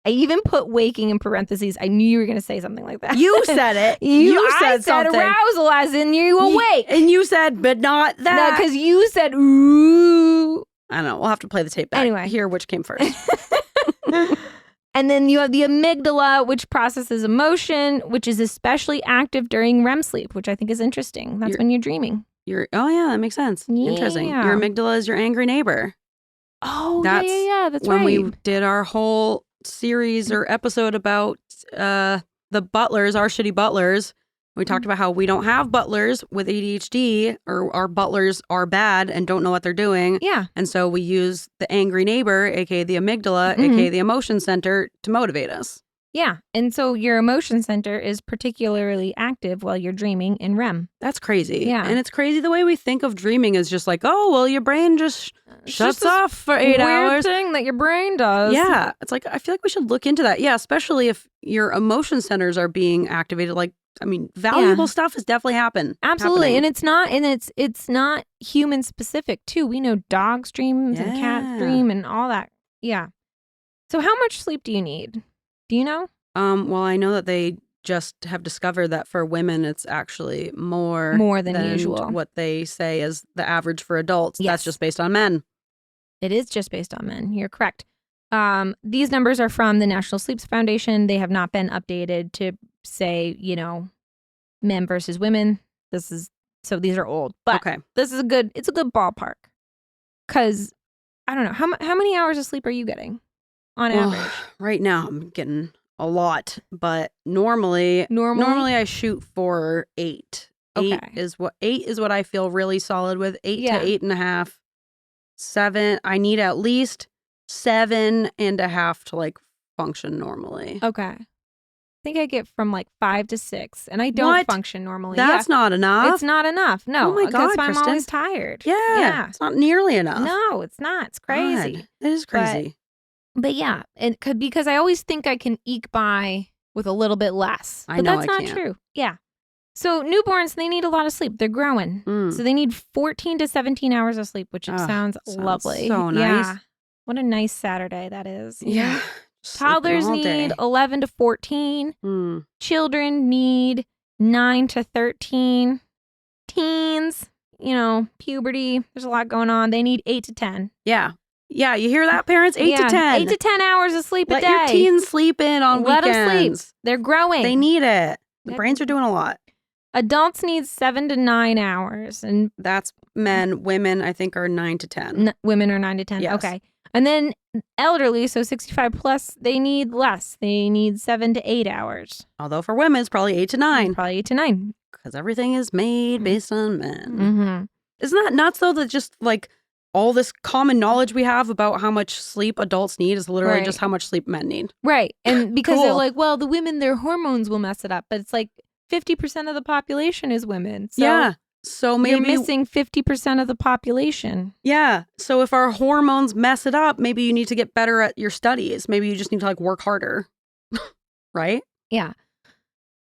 I even put waking in parentheses. I knew you were going to say something like that. You said it. I said something. arousal as in you awake. And you said, but not that. Because you said, ooh. I don't know. We'll have to play the tape back. Anyway. Hear which came first. And then you have the amygdala, which processes emotion, which is especially active during REM sleep, which I think is interesting. That's when you're dreaming. Oh, yeah, that makes sense. Interesting. Yeah. Your amygdala is your angry neighbor. Oh, That's yeah. That's when right. we did our whole series or episode about the butlers, our shitty butlers. We talked about how we don't have butlers with ADHD, or our butlers are bad and don't know what they're doing. Yeah. And so we use the angry neighbor, aka the amygdala, aka the emotion center, to motivate us. Yeah. And so your emotion center is particularly active while you're dreaming in REM. That's crazy. Yeah. And it's crazy the way we think of dreaming is just like, oh, well, your brain just shuts this off for 8 Weird hours. thing that your brain does. Yeah. It's like, I feel like we should look into that. Yeah. Especially if your emotion centers are being activated. Like, I mean, valuable stuff has definitely happened. Absolutely. happening. And it's not human specific too. We know dogs dream and cats dream and all that. Yeah. So how much sleep do you need? Do you know? Well, I know that they just have discovered that for women, it's actually more than usual. What they say is the average for adults. Yes. That's just based on men. It is just based on men. You're correct. These numbers are from the National Sleep Foundation. They have not been updated to say, men versus women. So these are old, but Okay. it's a good ballpark. Cause I don't know, how many hours of sleep are you getting? on average? Right now I'm getting a lot, but normally I shoot for 8. Okay. 8 is what I feel really solid with. 8 to 8.5. 7. I need at least 7.5 to like function normally. Okay. I think I get from like 5 to 6, and I don't function normally. That's not enough. It's not enough. No. Oh my God, That's why I'm Kristin. always tired. Yeah. It's not nearly enough. No, it's not. It's crazy. God, it is crazy. But yeah, and because I always think I can eke by with a little bit less. But that's not true. Yeah. So newborns, they need a lot of sleep. They're growing. So they need 14 to 17 hours of sleep, which sounds lovely. So nice. Yeah. What a nice Saturday that is. Yeah. Toddlers need 11 to 14. Children need 9 to 13. Teens, puberty, there's a lot going on. They need 8 to 10. Yeah. Yeah, you hear that, parents? 8 to 10. 8 to 10 hours of sleep a day. Let your teens sleep in on weekends. Let them sleep. They're growing. They need it. The brains are doing a lot. Adults need 7 to 9 hours. And that's men. Women, I think, are 9 to 10. Women are 9 to 10. Yes. Okay. And then elderly, so 65 plus, they need less. They need 7 to 8 hours. Although for women, it's probably 8 to 9. Probably 8 to 9. Because everything is made based on men. Isn't that nuts, though, that just like all this common knowledge we have about how much sleep adults need is literally just how much sleep men need? Right. And because they're like, well, the women, their hormones will mess it up. But it's like 50% of the population is women. So yeah. So maybe you're missing 50% of the population. Yeah. So if our hormones mess it up, maybe you need to get better at your studies. Maybe you just need to like work harder. Right? Yeah.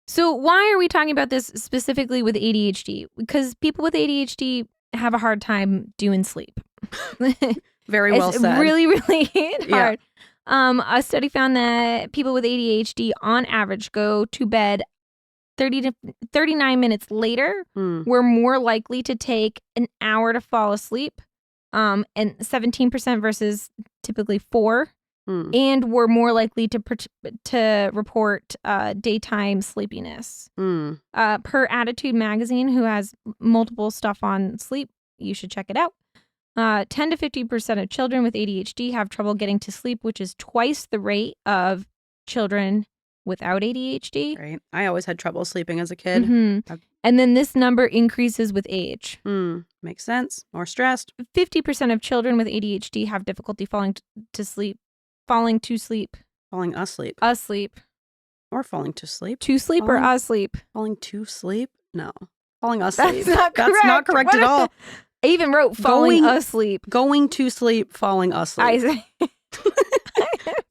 So why are we talking about this specifically with ADHD? Because people with ADHD have a hard time doing sleep. Very well said. It's really, really hard. Yeah. A study found that people with ADHD on average go to bed 30 to 39 minutes later. We're more likely to take an hour to fall asleep, and 17% versus typically 4. And we're more likely to report daytime sleepiness. Per Attitude magazine, who has multiple stuff on sleep, you should check it out. 10 to 50% of children with ADHD have trouble getting to sleep, which is twice the rate of children without ADHD. Right. I always had trouble sleeping as a kid. And then this number increases with age. Makes sense. More stressed. 50% of children with ADHD have difficulty falling to sleep. Falling asleep. Asleep. Or falling to sleep. To sleep or asleep. Falling to sleep? No. Falling asleep. That's not correct at all. I even wrote falling asleep. Going to sleep, falling asleep. I say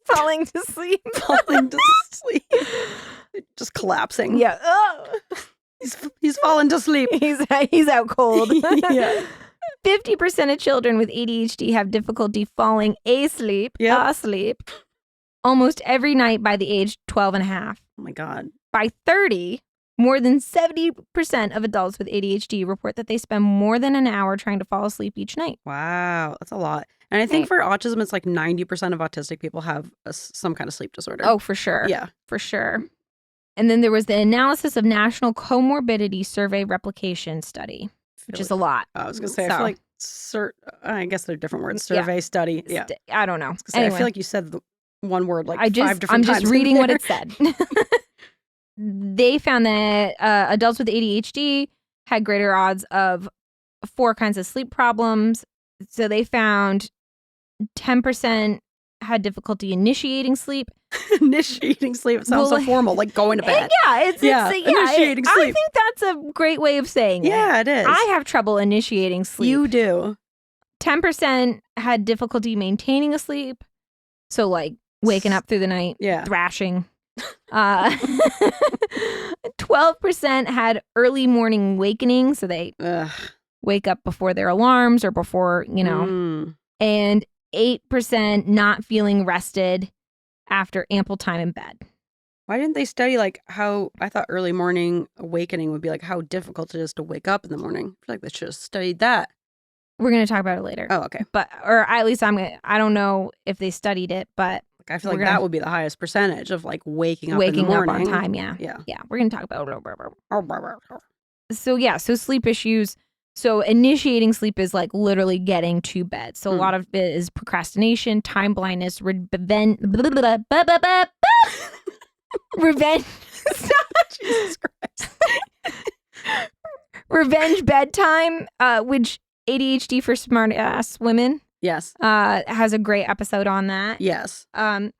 falling to sleep. Falling to sleep. Just collapsing. Yeah. He's fallen to sleep. He's out cold. Yeah. 50% of children with ADHD have difficulty falling asleep almost every night by the age 12 and a half. Oh my God. By 30, more than 70% of adults with ADHD report that they spend more than an hour trying to fall asleep each night. Wow. That's a lot. And I think for autism, it's like 90% of autistic people have some kind of sleep disorder. Oh, for sure. Yeah. For sure. And then there was the analysis of National Comorbidity Survey Replication Study, which is a lot. I was going to say, I feel like, I guess they're different words. Survey, study. Yeah. I don't know. Anyway. I feel like you said the one word like 5 different times. I'm just reading what it said. They found that adults with ADHD had greater odds of 4 kinds of sleep problems. So they found 10% had difficulty initiating sleep. Initiating sleep. It sounds so formal, like going to bed. Initiating sleep. I think that's a great way of saying it. Yeah, it is. I have trouble initiating sleep. You do. 10% had difficulty maintaining a sleep. So like waking up through the night, thrashing. 12% had early morning wakening. So they wake up before their alarms or before, and 8% not feeling rested after ample time in bed. Why didn't they study like how, I thought early morning awakening would be like how difficult it is to wake up in the morning. I feel like they should have studied that. We're going to talk about it later. Oh, okay. But, or at least I don't know if they studied it, but I feel like that would be the highest percentage of like waking up in the morning. Waking up on time, yeah. We're going to talk about it. So sleep issues. So initiating sleep is like literally getting to bed. So a lot of it is procrastination, time blindness, revenge. Jesus Christ. Revenge bedtime, which ADHD for smart ass women Yes. has a great episode on that. Yes. And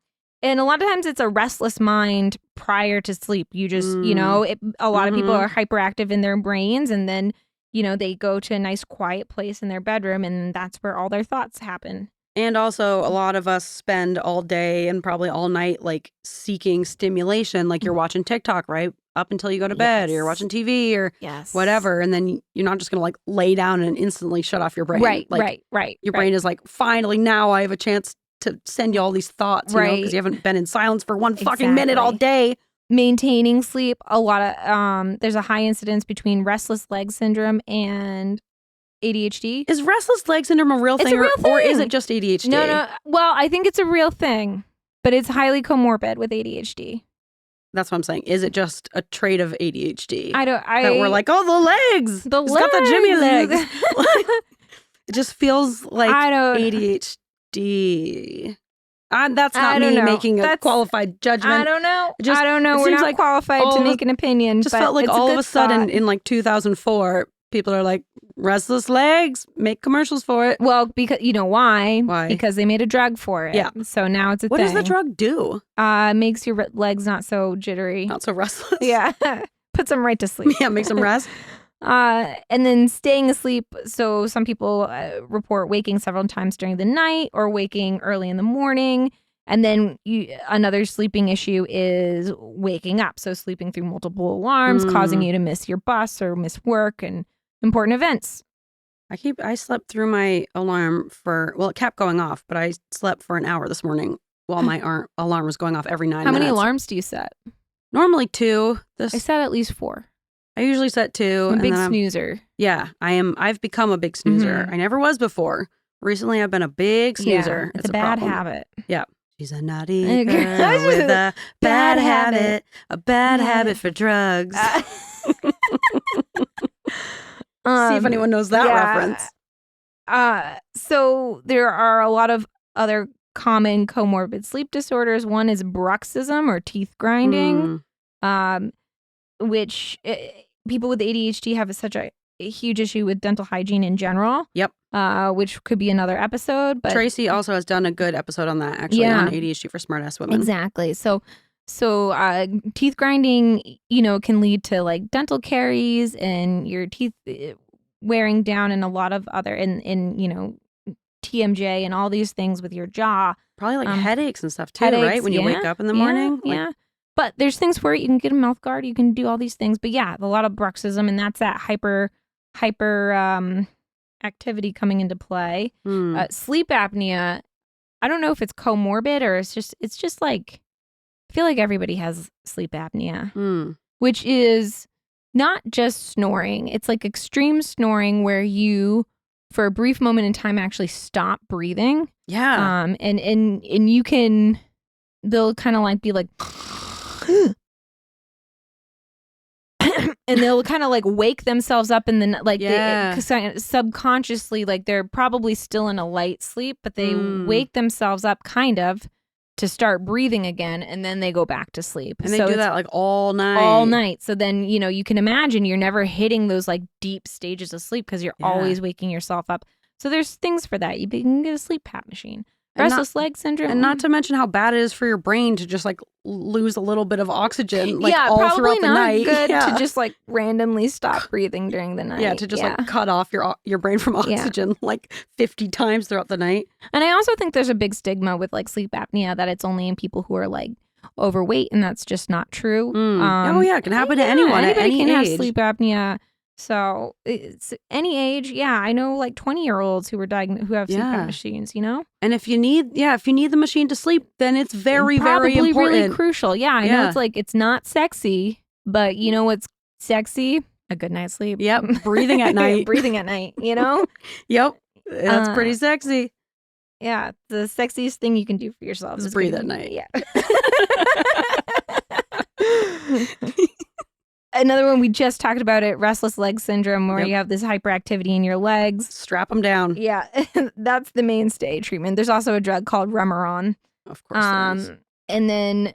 a lot of times it's a restless mind prior to sleep. You just, a lot of people are hyperactive in their brains, and then, they go to a nice quiet place in their bedroom, and that's where all their thoughts happen. And also, a lot of us spend all day and probably all night, like, seeking stimulation. Like, you're watching TikTok, right? Up until you go to bed, or you're watching TV or whatever. And then you're not just going to, like, lay down and instantly shut off your brain. Right. Your brain is like, finally, now I have a chance to send you all these thoughts, because you haven't been in silence for one fucking minute all day. Maintaining sleep, a lot of, there's a high incidence between restless leg syndrome and ADHD. Is restless leg syndrome a real thing? Or is it just ADHD? No. Well, I think it's a real thing, but it's highly comorbid with ADHD. That's what I'm saying. Is it just a trait of ADHD? That we're like, oh, the legs. He's got the Jimmy legs. It just feels like ADHD. That's not me making a qualified judgment. I don't know. We're not qualified to make an opinion. Just felt like all of a sudden in like 2004, people are like, restless legs, make commercials for it. Well, because you know why? Why? Because they made a drug for it. Yeah. So now it's a thing. What does the drug do? Makes your legs not so jittery. Not so restless. Yeah. Puts them right to sleep. Yeah, makes them rest. And then staying asleep. So some people report waking several times during the night or waking early in the morning. And then another sleeping issue is waking up. So sleeping through multiple alarms, causing you to miss your bus or miss work and important events. I slept through my alarm it kept going off, but I slept for an hour this morning while my alarm was going off every 9 minutes. How many alarms do you set? Normally 2. I set at least 4. I usually set 2. I'm a big snoozer. Yeah, I've become a big snoozer. I never was before. Recently, I've been a big snoozer. It's a bad habit. Yeah. She's a naughty girl with a bad habit. A bad habit for drugs. See if anyone knows that reference. So there are a lot of other common comorbid sleep disorders. One is bruxism or teeth grinding, which people with ADHD have such a huge issue with dental hygiene in general. Yep. Which could be another episode. But Tracy also has done a good episode on that, actually, on ADHD for smartass women. Exactly. So teeth grinding, can lead to like dental caries and your teeth wearing down, and a lot of other in TMJ and all these things with your jaw. Probably like headaches and stuff too, right? When you wake up in the morning. Yeah. But there's things for it. You can get a mouth guard. You can do all these things. But yeah, a lot of bruxism, and that's that hyper activity coming into play. Sleep apnea. I don't know if it's comorbid or it's just like, I feel like everybody has sleep apnea, which is not just snoring. It's like extreme snoring where you, for a brief moment in time, actually stop breathing. Yeah. And you can, they'll kind of like be like, and they'll kind of like wake themselves up and then like subconsciously, like they're probably still in a light sleep, but they wake themselves up kind of to start breathing again, and then they go back to sleep. And they do that like all night. So then, you can imagine you're never hitting those like deep stages of sleep because you're always waking yourself up. So there's things for that. You can get a sleep PAP machine. Restless leg syndrome. And not to mention how bad it is for your brain to just like lose a little bit of oxygen all throughout the night. Good to just like randomly stop breathing during the night. Yeah, to just like cut off your brain from oxygen like 50 times throughout the night. And I also think there's a big stigma with like sleep apnea that it's only in people who are like overweight, and that's just not true. It can happen to anyone at any can age. Have sleep apnea. So it's any age. Yeah, I know like 20-year-olds who are who have CPAP machines, And if you need the machine to sleep, then it's very, very important. Really crucial. Yeah, I know it's not sexy, but you know what's sexy? A good night's sleep. Yep, breathing at night. Breathing at night, Yep, that's pretty sexy. Yeah, the sexiest thing you can do for yourself is breathe at night. Yeah. Another one, we just talked about it, restless leg syndrome, where Yep. you have this hyperactivity in your legs. Strap them down. Yeah, that's the mainstay treatment. There's also a drug called Remeron. Of course there is. And then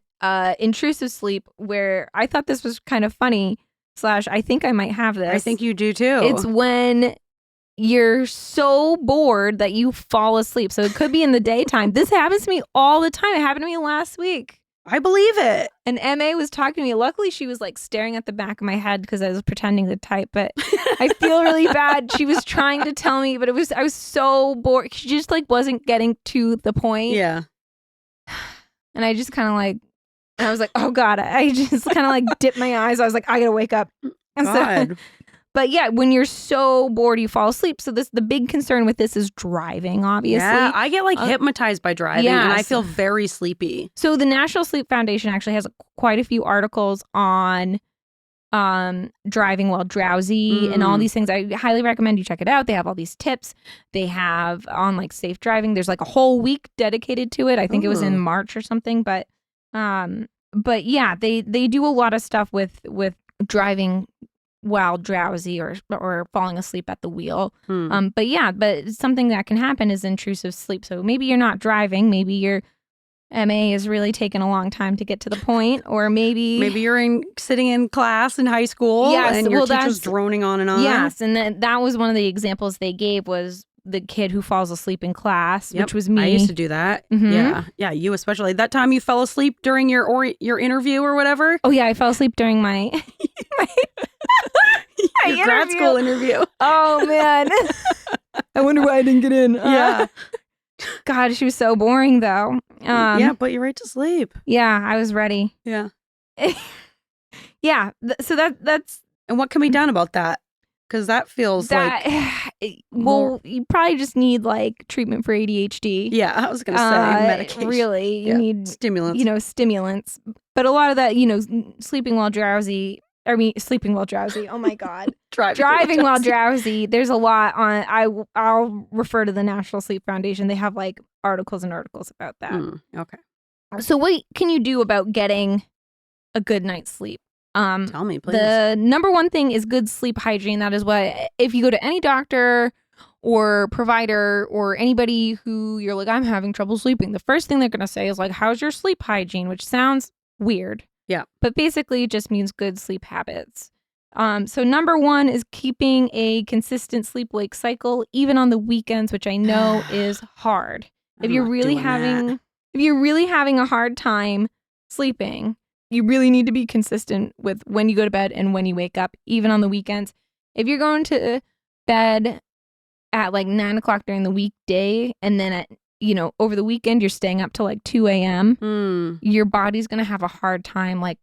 intrusive sleep, where I thought this was kind of funny, / I think I might have this. I think you do too. It's when you're so bored that you fall asleep. So it could be in the daytime. This happens to me all the time. It happened to me last week. I believe it. And MA was talking to me. Luckily, she was like staring at the back of my head because I was pretending to type. But I feel really bad. She was trying to tell me, but I was so bored. She just like wasn't getting to the point. Yeah. And I just kind of like, and I was like, oh God, I just kind of like dipped my eyes. I was like, I gotta wake up. And God. But yeah, when you're so bored, you fall asleep. So the big concern with this is driving, obviously. Yeah, I get like hypnotized by driving and I yes. feel very sleepy. So the National Sleep Foundation actually has quite a few articles on driving while drowsy and all these things. I highly recommend you check it out. They have all these tips. They have on like safe driving. There's like a whole week dedicated to it. I think it was in March or something. But yeah, they do a lot of stuff with driving while drowsy or falling asleep at the wheel. But something that can happen is intrusive sleep. So maybe you're not driving, maybe your MA is really taking a long time to get to the point, or maybe you're sitting in class in high school and your teacher's droning on and on. Yes, and that was one of the examples they gave was the kid who falls asleep in class, which was me. I used to do that. Yeah, you especially. That time you fell asleep during your interview or whatever. Oh yeah, I fell asleep during my your grad school interview. Oh man, I wonder why I didn't get in. Yeah. God, she was so boring though. Yeah, but you're right to sleep. Yeah, I was ready. Yeah. Yeah. So that's. And what can be done about that? Because that feels like. Well, you probably just need like treatment for ADHD. Yeah, I was going to say medication. Really, you need stimulants. Stimulants. But a lot of that, sleeping while drowsy. Oh my God. Driving while drowsy. There's a lot on. I'll refer to the National Sleep Foundation. They have like articles and articles about that. Okay. So what can you do about getting a good night's sleep? Tell me, please. The number one thing is good sleep hygiene. That is what, if you go to any doctor or provider or anybody who you're like, I'm having trouble sleeping, the first thing they're going to say is like, how's your sleep hygiene? Which sounds weird. Yeah. But basically it just means good sleep habits. So number one is keeping a consistent sleep-wake cycle, even on the weekends, which I know is hard. If you're really having a hard time sleeping, you really need to be consistent with when you go to bed and when you wake up, even on the weekends. If you're going to bed at like 9 o'clock during the weekday and then at over the weekend you're staying up till like 2 a.m., your body's going to have a hard time like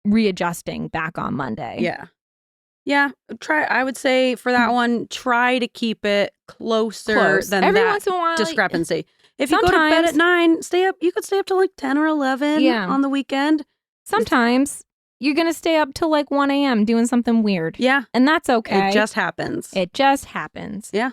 readjusting back on Monday. Yeah. I would say for that one, try to keep it closer than every that once in a while, discrepancy. If you go to bed at 9, you could stay up till like 10 or 11 on the weekend. Sometimes you're going to stay up till like 1 a.m. doing something weird. Yeah. And that's okay. It just happens. Yeah.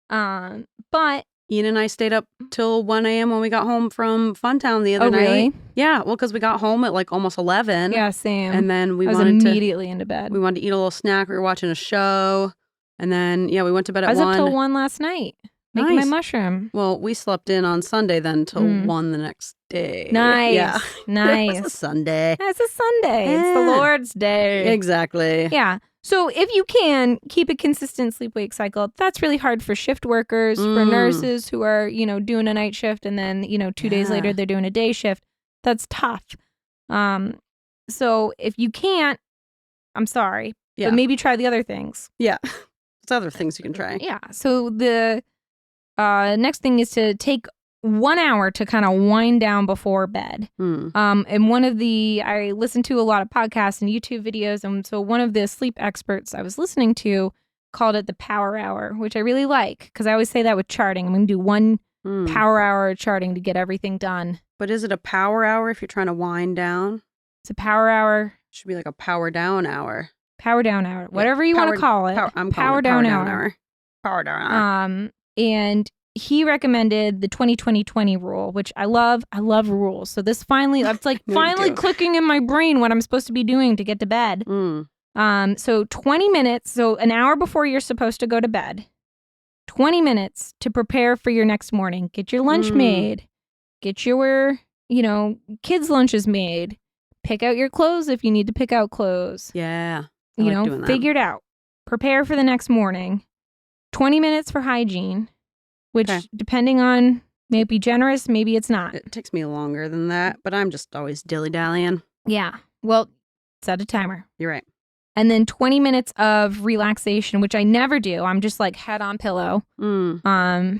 But Ian and I stayed up till 1 a.m. when we got home from Funtown the other night. Really? Yeah, well, because we got home at like almost 11. Yeah, same. And then I was immediately into bed. We wanted to eat a little snack. We were watching a show. And then, we went to bed at 1. I was up till 1 last night, making my mushroom. Well, we slept in on Sunday then till 1 the next day. Nice. Yeah. Nice. It's a Sunday. It's a Sunday. It's the Lord's Day. Exactly. Yeah. So if you can keep a consistent sleep-wake cycle, that's really hard for shift workers, for nurses who are, doing a night shift and then, 2 days later they're doing a day shift. That's tough. So if you can't, I'm sorry, but maybe try the other things. Yeah. There's other things you can try. Yeah. So the next thing is to take 1 hour to kind of wind down before bed. And I listen to a lot of podcasts and YouTube videos. And so one of the sleep experts I was listening to called it the power hour, which I really like because I always say that with charting. I'm going to do 1 power hour of charting to get everything done. But is it a power hour if you're trying to wind down? It's a power hour. It should be like a power down hour. Power down hour. Whatever you want to call it. I'm calling it power down hour. Power down hour. And he recommended the 20-20-20 rule, which I love. I love rules. So this finally, it's like finally clicking in my brain what I'm supposed to be doing to get to bed. So 20 minutes, so an hour before you're supposed to go to bed, 20 minutes to prepare for your next morning. Get your lunch made. Get your, kids' lunches made. Pick out your clothes if you need to pick out clothes. Yeah. I Figure it out. Prepare for the next morning. 20 minutes for hygiene, which depending on, maybe generous, maybe it's not. It takes me longer than that, but I'm just always dilly-dallying. Yeah. Well, set a timer. You're right. And then 20 minutes of relaxation, which I never do. I'm just like head on pillow. I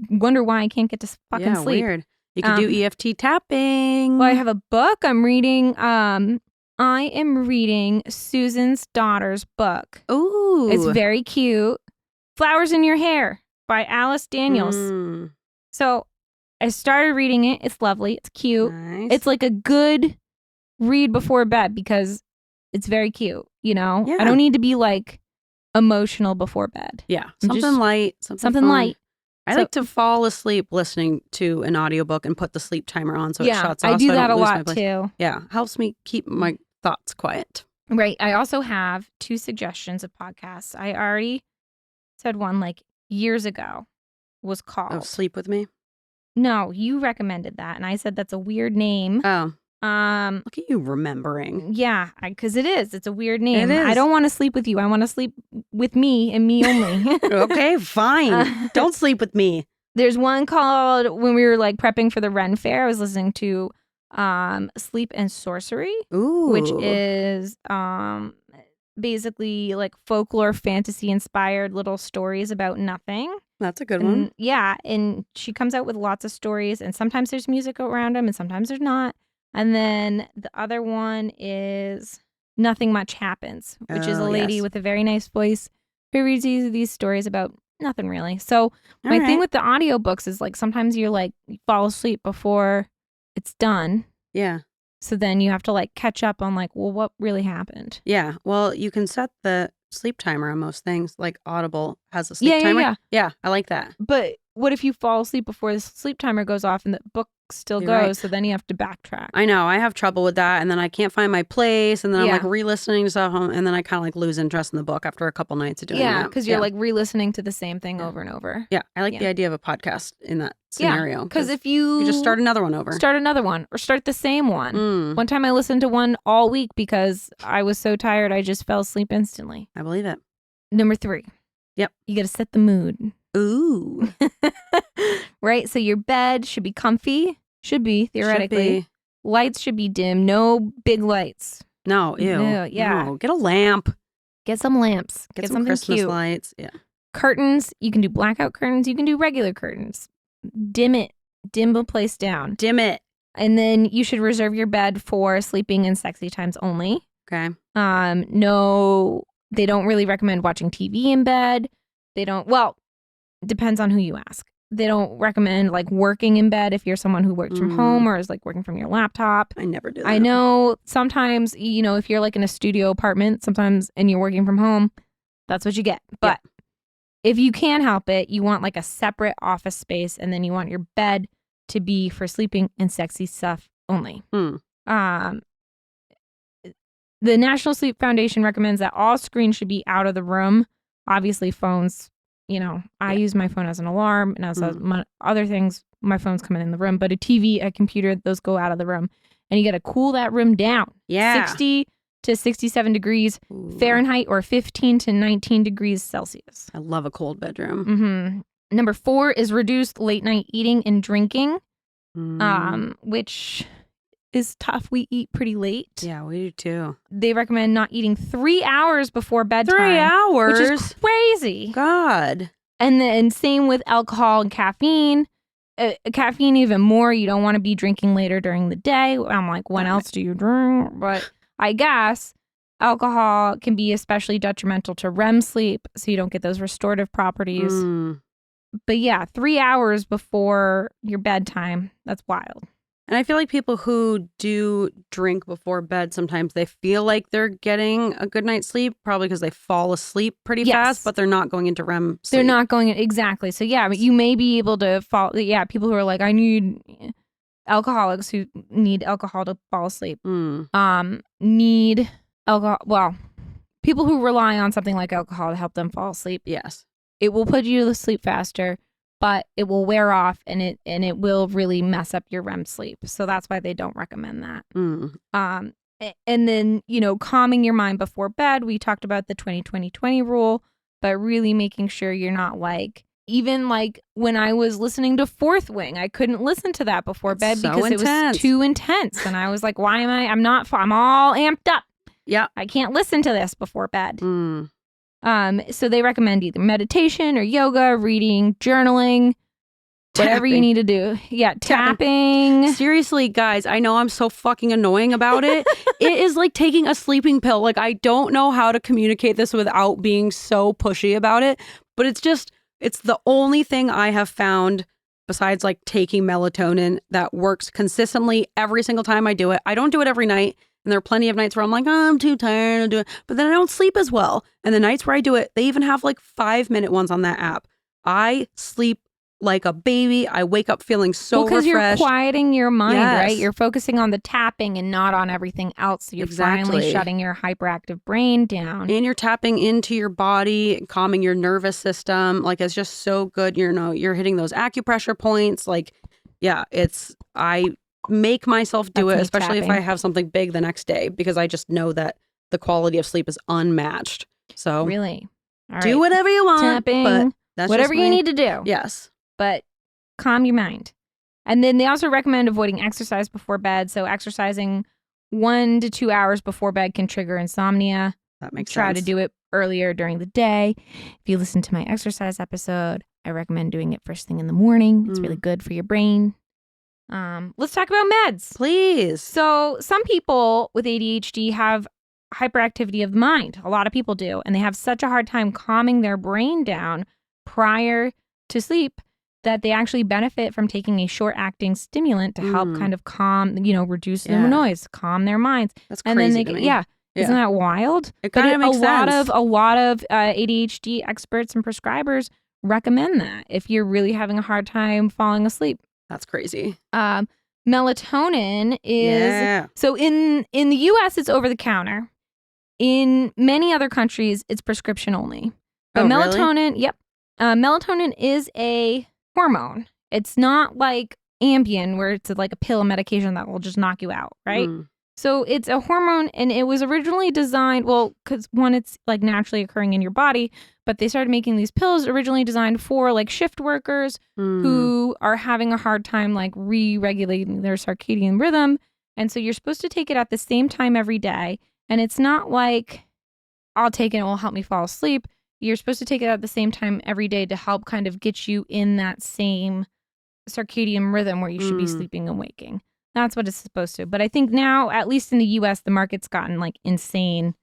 wonder why I can't get to fucking sleep. Weird. You can do EFT tapping. Well, I have a book I'm reading. I am reading Susan's daughter's book. Ooh. It's very cute. Flowers in Your Hair by Alice Daniels. So I started reading it. It's lovely. It's cute. Nice. It's like a good read before bed because it's very cute, Yeah. I don't need to be like emotional before bed. Yeah. Something light. Something fun. light. I like to fall asleep listening to an audiobook and put the sleep timer on so it shuts off. I do so that I a don't lose my lot place. too. Yeah. Helps me keep my thoughts quiet. Right. I also have 2 suggestions of podcasts. I already said one like years ago was called. Oh, Sleep With Me? No, you recommended that. And I said that's a weird name. Oh. Look at you remembering. Yeah, because it is. It's a weird name. It is. I don't want to sleep with you. I want to sleep with me and me only. Okay, fine. Don't sleep with me. There's one called, when we were like prepping for the Ren Fair, I was listening to Sleep and Sorcery, which is basically like folklore fantasy inspired little stories about nothing. That's a good one. Yeah, and she comes out with lots of stories, and sometimes there's music around them and sometimes there's not. And then the other one is Nothing Much Happens, which is a lady with a very nice voice who reads these stories about nothing really. So my thing with the audiobooks is like sometimes you're like you fall asleep before it's done. Yeah. So then you have to like catch up on like, well, what really happened? Yeah. Well, you can set the sleep timer on most things. Like Audible has a sleep timer. Yeah, I like that. But what if you fall asleep before the sleep timer goes off and the book still goes? Right. So then you have to backtrack. I know. I have trouble with that. And then I can't find my place. And then I'm like re-listening to stuff. And then I kind of like lose interest in the book after a couple nights of doing that. Yeah, because you're like re-listening to the same thing over and over. Yeah. I like the idea of a podcast in that scenario. Yeah, because if you just start another one over. Start another one or start the same one. One time I listened to one all week because I was so tired I just fell asleep instantly. I believe it. Number 3. Yep. You got to set the mood. Ooh. Right? So your bed should be comfy. Should be, theoretically. Should be. Lights should be dim. No big lights. No, ew. Yeah. No. Get a lamp. Get some lamps. Get some something Christmas cute. lights. Yeah. Curtains. You can do blackout curtains. You can do regular curtains. Dim it. Dim the place down. Dim it. And then you should reserve your bed for sleeping and sexy times only. Okay. No, they don't really recommend watching TV in bed. They don't, well, depends on who you ask. They don't recommend like working in bed if you're someone who works from home or is like working from your laptop. I never do that. I know sometimes, if you're like in a studio apartment sometimes and you're working from home, that's what you get. But if you can help it, you want like a separate office space and then you want your bed to be for sleeping and sexy stuff only. The National Sleep Foundation recommends that all screens should be out of the room. Obviously, phones, I use my phone as an alarm, and as my other things, my phone's coming in the room. But a TV, a computer, those go out of the room. And you got to cool that room down. Yeah. 60 to 67 degrees Fahrenheit or 15 to 19 degrees Celsius. I love a cold bedroom. Number 4 is reduced late night eating and drinking, which is tough. We eat pretty late. Yeah, we do too. They recommend not eating 3 hours before bedtime. 3 hours? Which is crazy. God. And then same with alcohol and caffeine. Caffeine even more. You don't want to be drinking later during the day. I'm like, when else do you drink? But I guess alcohol can be especially detrimental to REM sleep, so you don't get those restorative properties. But yeah, 3 hours before your bedtime, that's wild. And I feel like people who do drink before bed, sometimes they feel like they're getting a good night's sleep, probably because they fall asleep pretty fast, but they're not going into REM sleep. They're not going exactly. So yeah, but you may be able to fall. Yeah, people who are like, I need alcoholics who need alcohol to fall asleep. Need alcohol. Well, people who rely on something like alcohol to help them fall asleep. Yes, it will put you to sleep faster, but it will wear off and it will really mess up your REM sleep. So that's why they don't recommend that. And then, calming your mind before bed. We talked about the 20-20-20 rule, but really making sure you're not even when I was listening to Fourth Wing, I couldn't listen to that before bed because it was too intense. And I was like, why am I'm all amped up. Yeah. I can't listen to this before bed. So they recommend either meditation or yoga, reading, journaling, whatever you need to do. Yeah, tapping. Seriously, guys, I know I'm so fucking annoying about it. It is like taking a sleeping pill. Like, I don't know how to communicate this without being so pushy about it, but it's the only thing I have found besides taking melatonin that works consistently every single time I do it. I don't do it every night. And there are plenty of nights where I'm like, oh, I'm too tired to do it. But then I don't sleep as well. And the nights where I do it, they even have 5-minute ones on that app. I sleep like a baby. I wake up feeling so refreshed. Because you're quieting your mind, right? You're focusing on the tapping and not on everything else. So you're finally shutting your hyperactive brain down. And you're tapping into your body, calming your nervous system. It's just so good. You're hitting those acupressure points. I make myself do it, especially if I have something big the next day, because I just know that the quality of sleep is unmatched. So really, do whatever you want, tapping, but that's whatever you need to do. Yes, but calm your mind. And then they also recommend avoiding exercise before bed. So exercising 1 to 2 hours before bed can trigger insomnia. That makes sense. Try to do it earlier during the day. If you listen to my exercise episode, I recommend doing it first thing in the morning. It's really good for your brain. Let's talk about meds. Please. So some people with ADHD have hyperactivity of the mind. A lot of people do. And they have such a hard time calming their brain down prior to sleep that they actually benefit from taking a short-acting stimulant to help kind of calm, reduce the noise, calm their minds. That's crazy to me. Yeah. Isn't that wild? It kind of makes sense. A lot of ADHD experts and prescribers recommend that if you're really having a hard time falling asleep. That's crazy. Melatonin is so in the US it's over the counter. In many other countries it's prescription only. But melatonin, really? Melatonin is a hormone. It's not like Ambien where it's like a pill medication that will just knock you out, right? So it's a hormone, and it was originally designed, because one, it's naturally occurring in your body, but they started making these pills originally designed for shift workers who are having a hard time re-regulating their circadian rhythm. And so you're supposed to take it at the same time every day. And it's not like, I'll take it, it will help me fall asleep. You're supposed to take it at the same time every day to help kind of get you in that same circadian rhythm where you should be sleeping and waking. That's what it's supposed to. But I think now, at least in the US, the market's gotten insane.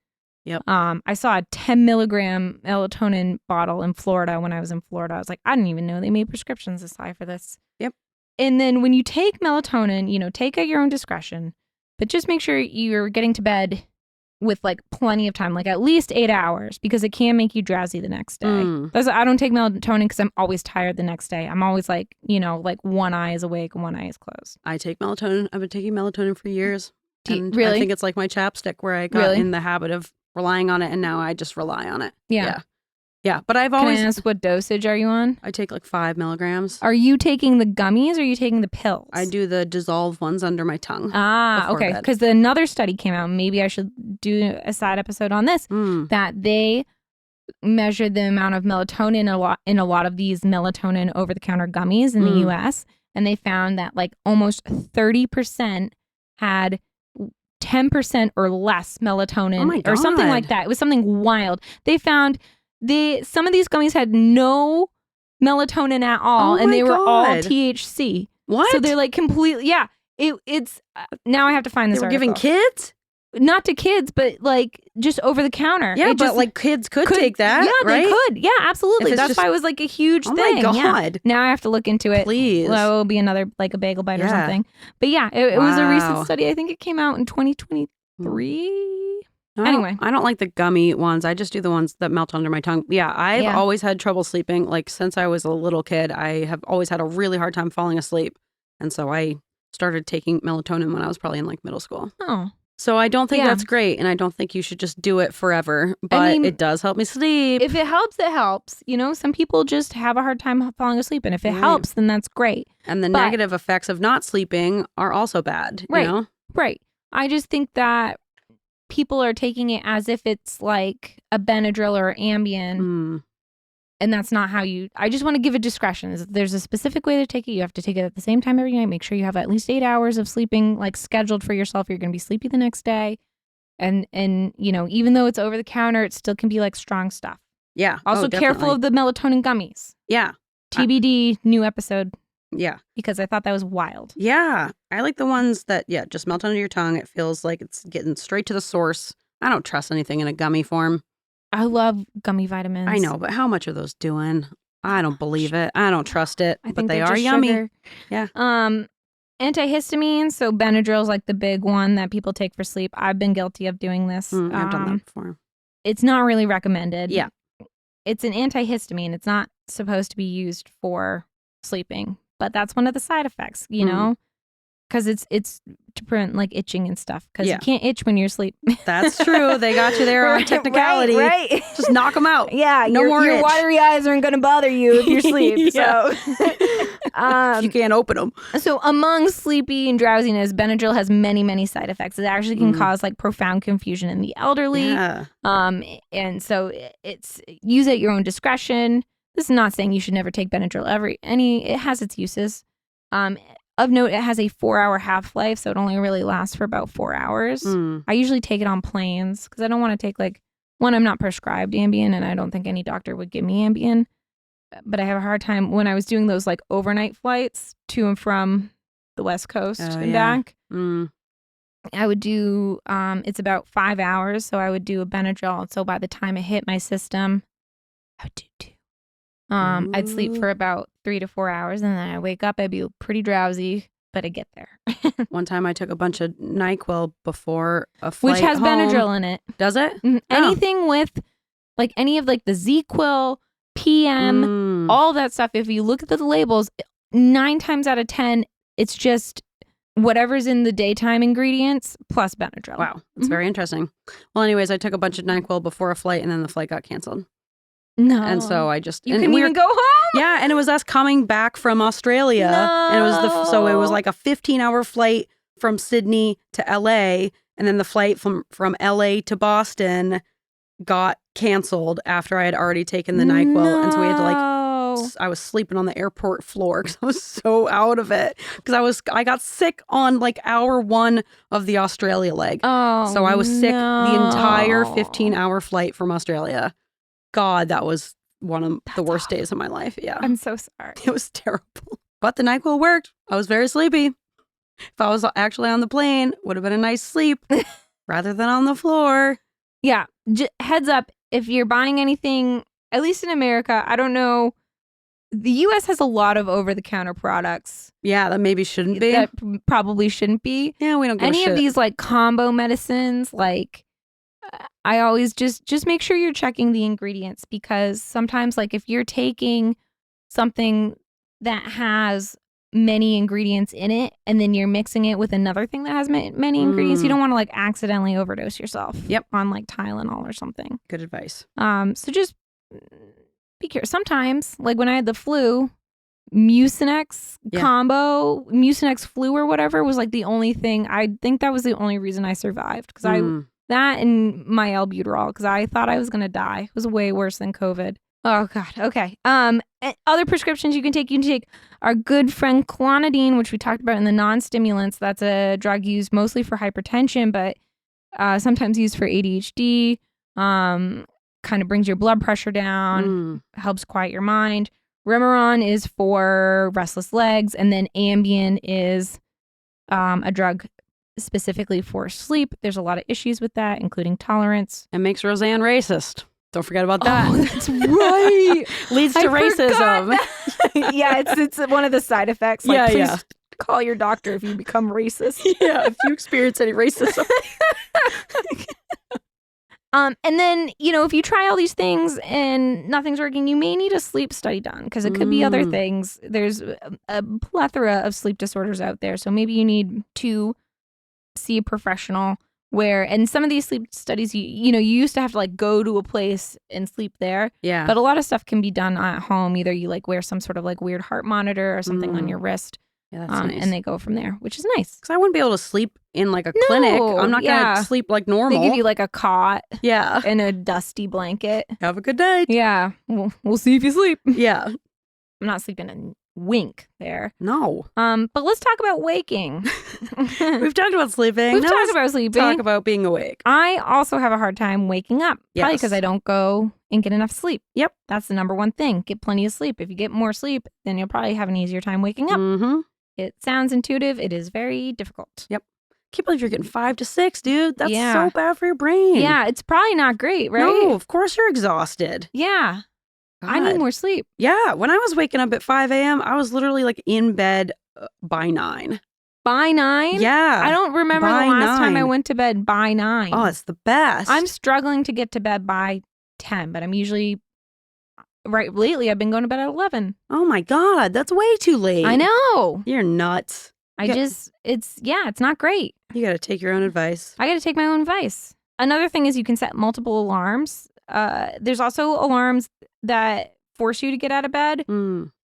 Yep. I saw a 10 milligram melatonin bottle in Florida when I was in Florida. I was like, I didn't even know they made prescriptions this high for this. Yep. And then when you take melatonin, take at your own discretion, but just make sure you're getting to bed with plenty of time, at least 8 hours, because it can make you drowsy the next day. I don't take melatonin because I'm always tired the next day. I'm always one eye is awake and one eye is closed. I take melatonin. I've been taking melatonin for years. Really? I think it's like my chapstick where I got in the habit of relying on it, and now I just rely on it. Yeah. But I've always... Can I ask what dosage are you on? I take 5 milligrams. Are you taking the gummies or are you taking the pills? I do the dissolved ones under my tongue. Okay. Because another study came out, maybe I should do a side episode on this, that they measured the amount of melatonin in a lot of these melatonin over-the-counter gummies in the US, and they found that almost 30% had 10% or less melatonin or something like that. It was something wild. They found some of these gummies had no melatonin at all, and they were all THC. What? So they're completely, it's, now I have to find this They were article. giving kids? not to kids, but like just over the counter. Yeah, but like kids could take that, yeah, right? they could. Yeah, absolutely. That's why it was like a huge thing. Oh my God. Yeah. Now I have to look into it. Please. Well, it'll be another like a bagel bite or something. But yeah, it was a recent Wow. study. I think it came out in 2023. Anyway. I don't like the gummy ones. I just do the ones that melt under my tongue. Yeah, I've always had trouble sleeping. Like since I was a little kid, I have always had a really hard time falling asleep. And so I started taking melatonin when I was probably in like middle school. Oh. So I don't think that's great. And I don't think you should just do it forever. But it does help me sleep. If it helps, it helps. You know, some people just have a hard time falling asleep. And if it helps, then that's great. And the negative effects of not sleeping are also bad. Right. You know? Right. I just think that people are taking it as if it's like a Benadryl or Ambien. And that's not how I just want to give it discretion. There's a specific way to take it. You have to take it at the same time every night. Make sure you have at least 8 hours of sleeping, like scheduled for yourself. You're going to be sleepy the next day. And, you know, even though it's over the counter, it still can be like strong stuff. Yeah. Also careful of the melatonin gummies. Yeah. TBD, new episode. Yeah. Because I thought that was wild. Yeah. I like the ones that, just melt under your tongue. It feels like it's getting straight to the source. I don't trust anything in a gummy form. I love gummy vitamins. I know, but how much are those doing? I don't believe it. I don't trust it. I but think they they're are just yummy. sugar. Yeah. Antihistamines. So Benadryl's like the big one that people take for sleep. I've been guilty of doing this. I've done that before. It's not really recommended. Yeah. It's an antihistamine. It's not supposed to be used for sleeping, but that's one of the side effects, you know? Because it's to prevent like itching and stuff. Because you can't itch when you're asleep. That's true. They got you there on technicality. Right. Just knock them out. Yeah. No more your itch. watery eyes aren't going to bother you if you sleep. So you can't open them. So among sleepy and drowsiness, Benadryl has many, many side effects. It actually can cause like profound confusion in the elderly. Yeah. And so it's use at your own discretion. This is not saying you should never take Benadryl it has its uses. Of note, it has a 4-hour half-life, so it only really lasts for about 4 hours. I usually take it on planes because I don't want to take I'm not prescribed Ambien, and I don't think any doctor would give me Ambien. But I have a hard time when I was doing those like overnight flights to and from the West Coast and back. I would do, it's about 5 hours, so I would do a Benadryl. So by the time it hit my system, I would do 2. I'd sleep for about 3 to 4 hours, and then I wake up. I'd be pretty drowsy, but I'd get there. One time I took a bunch of NyQuil before a flight Which has home. Benadryl in it. Does it? Anything with like any of like the ZQuil, PM, all that stuff. If you look at the labels, 9 times out of 10, it's just whatever's in the daytime ingredients plus Benadryl. Wow. That's very interesting. Well, anyways, I took a bunch of NyQuil before a flight, and then the flight got canceled. No. And so I just... You couldn't even go home? Yeah, and it was us coming back from Australia. No. And it was like a 15-hour flight from Sydney to LA, and then the flight from LA to Boston got canceled after I had already taken the NyQuil. And so we had to I was sleeping on the airport floor because I was so out of it. Because I got sick on like hour 1 of the Australia leg. Oh, so I was sick the entire 15-hour flight from Australia. God, that was one of the worst days of my life. Yeah. I'm so sorry. It was terrible. But the NyQuil worked. I was very sleepy. If I was actually on the plane, would have been a nice sleep rather than on the floor. Yeah. Heads up, if you're buying anything, at least in America, I don't know. The U.S. has a lot of over-the-counter products. Yeah, that maybe shouldn't be. That probably shouldn't be. Yeah, we don't give any a shit. of these like combo medicines, like I always just make sure you're checking the ingredients, because sometimes like if you're taking something that has many ingredients in it and then you're mixing it with another thing that has many ingredients, you don't want to like accidentally overdose yourself on like Tylenol or something. Good advice. So just be careful. Sometimes, like when I had the flu, Mucinex combo, Mucinex flu or whatever was like the only thing. I think that was the only reason I survived, because that and my albuterol, because I thought I was going to die. It was way worse than COVID. Oh, God. Okay. Other prescriptions you can take our good friend clonidine, which we talked about in the non-stimulants. That's a drug used mostly for hypertension, but sometimes used for ADHD. Kind of brings your blood pressure down, helps quiet your mind. Remeron is for restless legs, and then Ambien is a drug specifically for sleep. There's a lot of issues with that, including tolerance. It makes Roseanne racist. Don't forget about that. Oh, that's right. Leads to racism. Yeah, it's one of the side effects. Like, Yeah, please yeah. call your doctor if you become racist. Yeah, if you experience any racism. And then, if you try all these things and nothing's working, you may need a sleep study done because it could be other things. There's a plethora of sleep disorders out there. So maybe you need to see a professional and some of these sleep studies, you used to have to like go to a place and sleep there. Yeah. But a lot of stuff can be done at home. Either you like wear some sort of like weird heart monitor or something on your wrist. Yeah, that's nice. And they go from there, which is nice. Because I wouldn't be able to sleep in like a clinic. I'm not going to sleep like normal. They give you like a cot Yeah. and a dusty blanket. Have a good night. Yeah. We'll see if you sleep. Yeah. I'm not sleeping a wink there. No. But let's talk about waking. We've talked about sleeping. We've Now talked let's about sleeping. talk about being awake. I also have a hard time waking up. Probably Yes. because I don't go and get enough sleep. Yep. That's the number one thing. Get plenty of sleep. If you get more sleep, then you'll probably have an easier time waking up. Mm-hmm. It sounds intuitive. It is very difficult. Yep. Can't believe you're getting 5 to 6, dude. That's Yeah. so bad for your brain. Yeah, it's probably not great, right? No, of course you're exhausted. Yeah. I need God. more sleep. Yeah. When I was waking up at 5 a.m., I was literally like in bed by 9. By 9? Yeah. I don't remember by the last time I 9. went to bed by 9. Oh, it's the best. I'm struggling to get to bed by 10, but I'm usually lately I've been going to bed at 11. Oh my God. That's way too late. I know. You're nuts. It's not great. You got to take your own advice. I got to take my own advice. Another thing is you can set multiple alarms. There's also alarms that force you to get out of bed.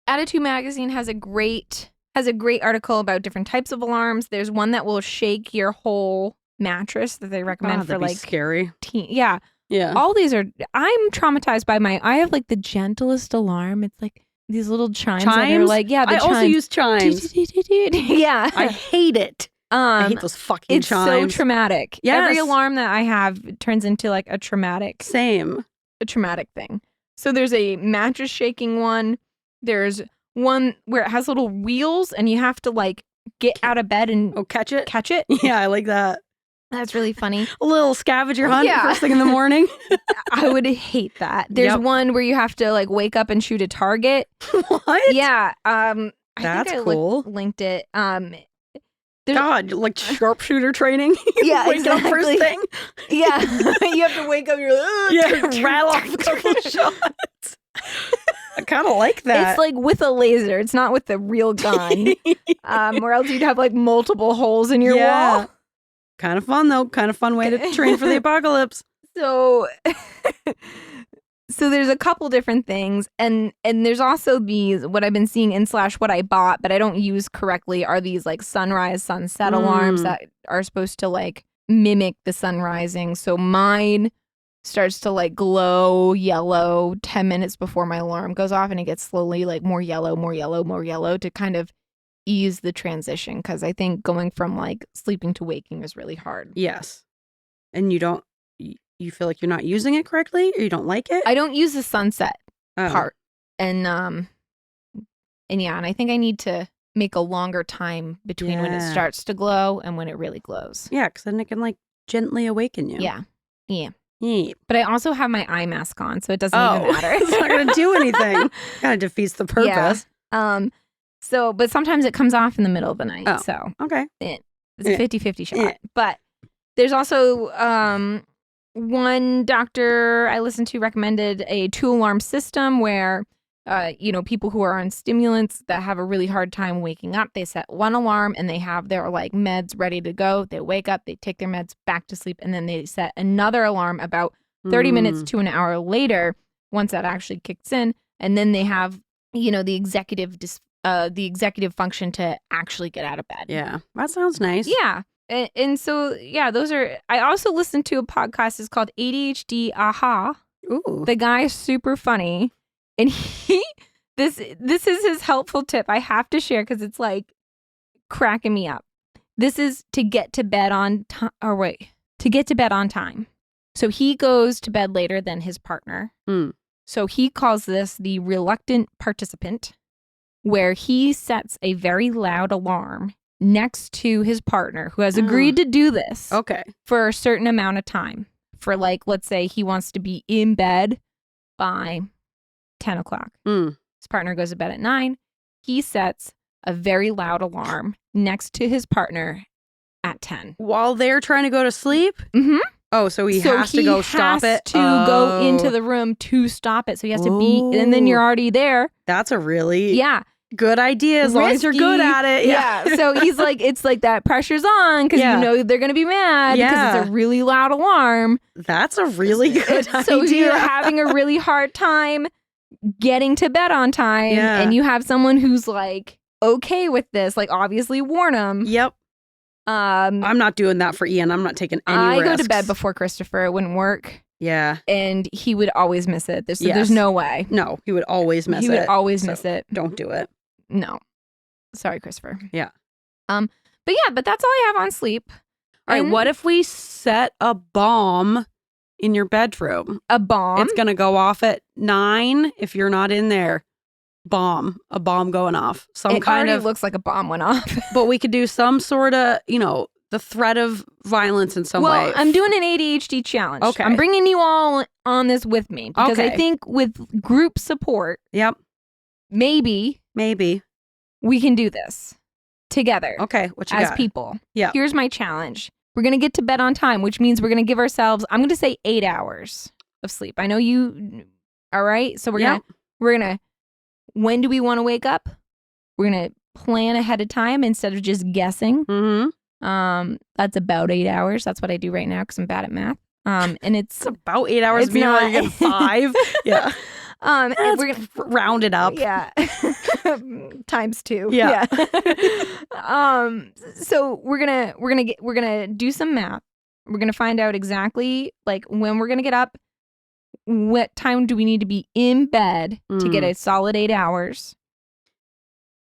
Attitude Magazine has a great article about different types of alarms. There's one that will shake your whole mattress that they recommend for that'd be like scary. Yeah. Yeah. All these I'm traumatized by I have like the gentlest alarm. It's like these little chimes. That are Chimes? like, yeah, the I chimes. also use chimes. Yeah. I hate it. I hate those fucking it's chimes. so traumatic. Yes. Every alarm that I have turns into like a traumatic Same. thing. So there's a mattress shaking one. There's one where it has little wheels and you have to like get out of bed and catch it? catch it. Yeah, I like that. That's really funny. A little scavenger hunt Yeah. first thing in the morning. I would hate that. There's Yep. one where you have to like wake up and shoot a target. What? Yeah. That's I think cool. linked it. God, like sharpshooter training. Yeah, Wake up first exactly. thing. Yeah. You have to wake up. You're like, Yeah, rattle off a couple shots. I kind of like that. It's like with a laser. It's not with the real gun. Or else you'd have like multiple holes in your wall. Kind of fun though. Kind of fun way to train for the apocalypse. So there's a couple different things, and there's also these what I've been seeing / what I bought but I don't use correctly are these like sunrise sunset alarms that are supposed to like mimic the sun rising. So mine starts to like glow yellow 10 minutes before my alarm goes off, and it gets slowly like more yellow to kind of ease the transition, because I think going from like sleeping to waking is really hard. Yes. And you feel like you're not using it correctly, or you don't like it? I don't use the sunset Oh. part. And I think I need to make a longer time between when it Yeah. starts to glow and when it really glows. Yeah, because then it can like gently awaken you. Yeah. Yeah. But I also have my eye mask on, so it doesn't even matter. It's not going to do anything. Kind of defeats the purpose. But sometimes it comes off in the middle of the night. Oh. So Okay. it's a 50-50 shot. Yeah. But there's also one doctor I listened to recommended a 2-alarm system where people who are on stimulants that have a really hard time waking up, they set 1 alarm and they have their like meds ready to go. They wake up, they take their meds back to sleep, and then they set another alarm about 30 minutes to an hour later once that actually kicks in, and then they have the executive function to actually get out of bed. Yeah. That sounds nice. Yeah. And so, those are, I also listened to a podcast. It's called ADHD Ooh. The guy's super funny. And this is his helpful tip I have to share because it's like cracking me up. This is to get to bed on time. So he goes to bed later than his partner. So he calls this the reluctant participant, where he sets a very loud alarm next to his partner who has agreed to do this Okay. for a certain amount of time. For like, let's say he wants to be in bed by 10 o'clock. Mm. His partner goes to bed at 9. He sets a very loud alarm next to his partner at 10. While they're trying to go to sleep? Mm-hmm. Oh, so he has to go stop it? To go into the room to stop it. So he has to be, and then you're already there. That's a really good idea as long as you're Risky. good at it. Yeah. So he's like, it's like that pressure's on because you know they're going to be mad because it's a really loud alarm. That's a really good idea. So you're having a really hard time getting to bed on time and you have someone who's like okay with this, like obviously warn him. Yep. I'm not doing that for Ian. I'm not taking any risks. I go to bed before Christopher. It wouldn't work. Yeah. And he would always miss it. There's no way. No, he would always miss it. He would always miss it. Don't do it. No. Sorry, Christopher. Yeah. But that's all I have on sleep. All right, what if we set a bomb in your bedroom? A bomb? It's going to go off at 9 if you're not in there. A bomb going off. It already looks like a bomb went off. But we could do some sort of, the threat of violence in some way. Well, I'm doing an ADHD challenge. Okay. I'm bringing you all on this with me because I think with group support, maybe we can do this together. Okay, what you as got? people. Yeah. Here's my challenge. We're going to get to bed on time, which means we're going to give ourselves, I'm going to say 8 hours of sleep. I know you, all right? So we're going to, when do we want to wake up? We're going to plan ahead of time instead of just guessing. Mm-hmm. That's about 8 hours. That's what I do right now because I'm bad at math. And it's about 8 hours. It's not. Like you get 5. Yeah. And we're gonna round it up. Yeah. Times 2. Yeah. So we're gonna do some math. We're gonna find out exactly like when we're gonna get up. What time do we need to be in bed to get a solid 8 hours?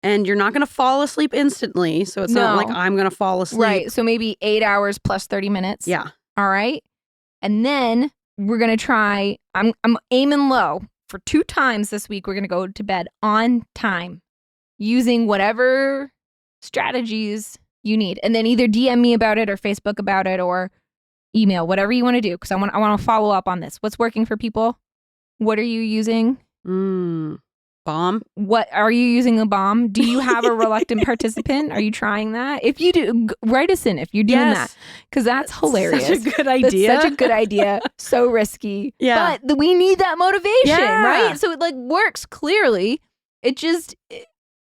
And you're not going to fall asleep instantly. So it's not like I'm going to fall asleep. Right. So maybe 8 hours plus 30 minutes. Yeah. All right. And then we're going to try, I'm aiming low for 2 times this week. We're going to go to bed on time using whatever strategies you need. And then either DM me about it or Facebook about it or email, whatever you want to do. Because I want to follow up on this. What's working for people? What are you using? Bomb. What are you using a bomb? Do you have a reluctant participant? Are you trying that? If you do, write us in if you're doing that. Because that's hilarious. Such a good idea. That's such a good idea. So risky. Yeah. But we need that motivation, right? So it like works clearly. It just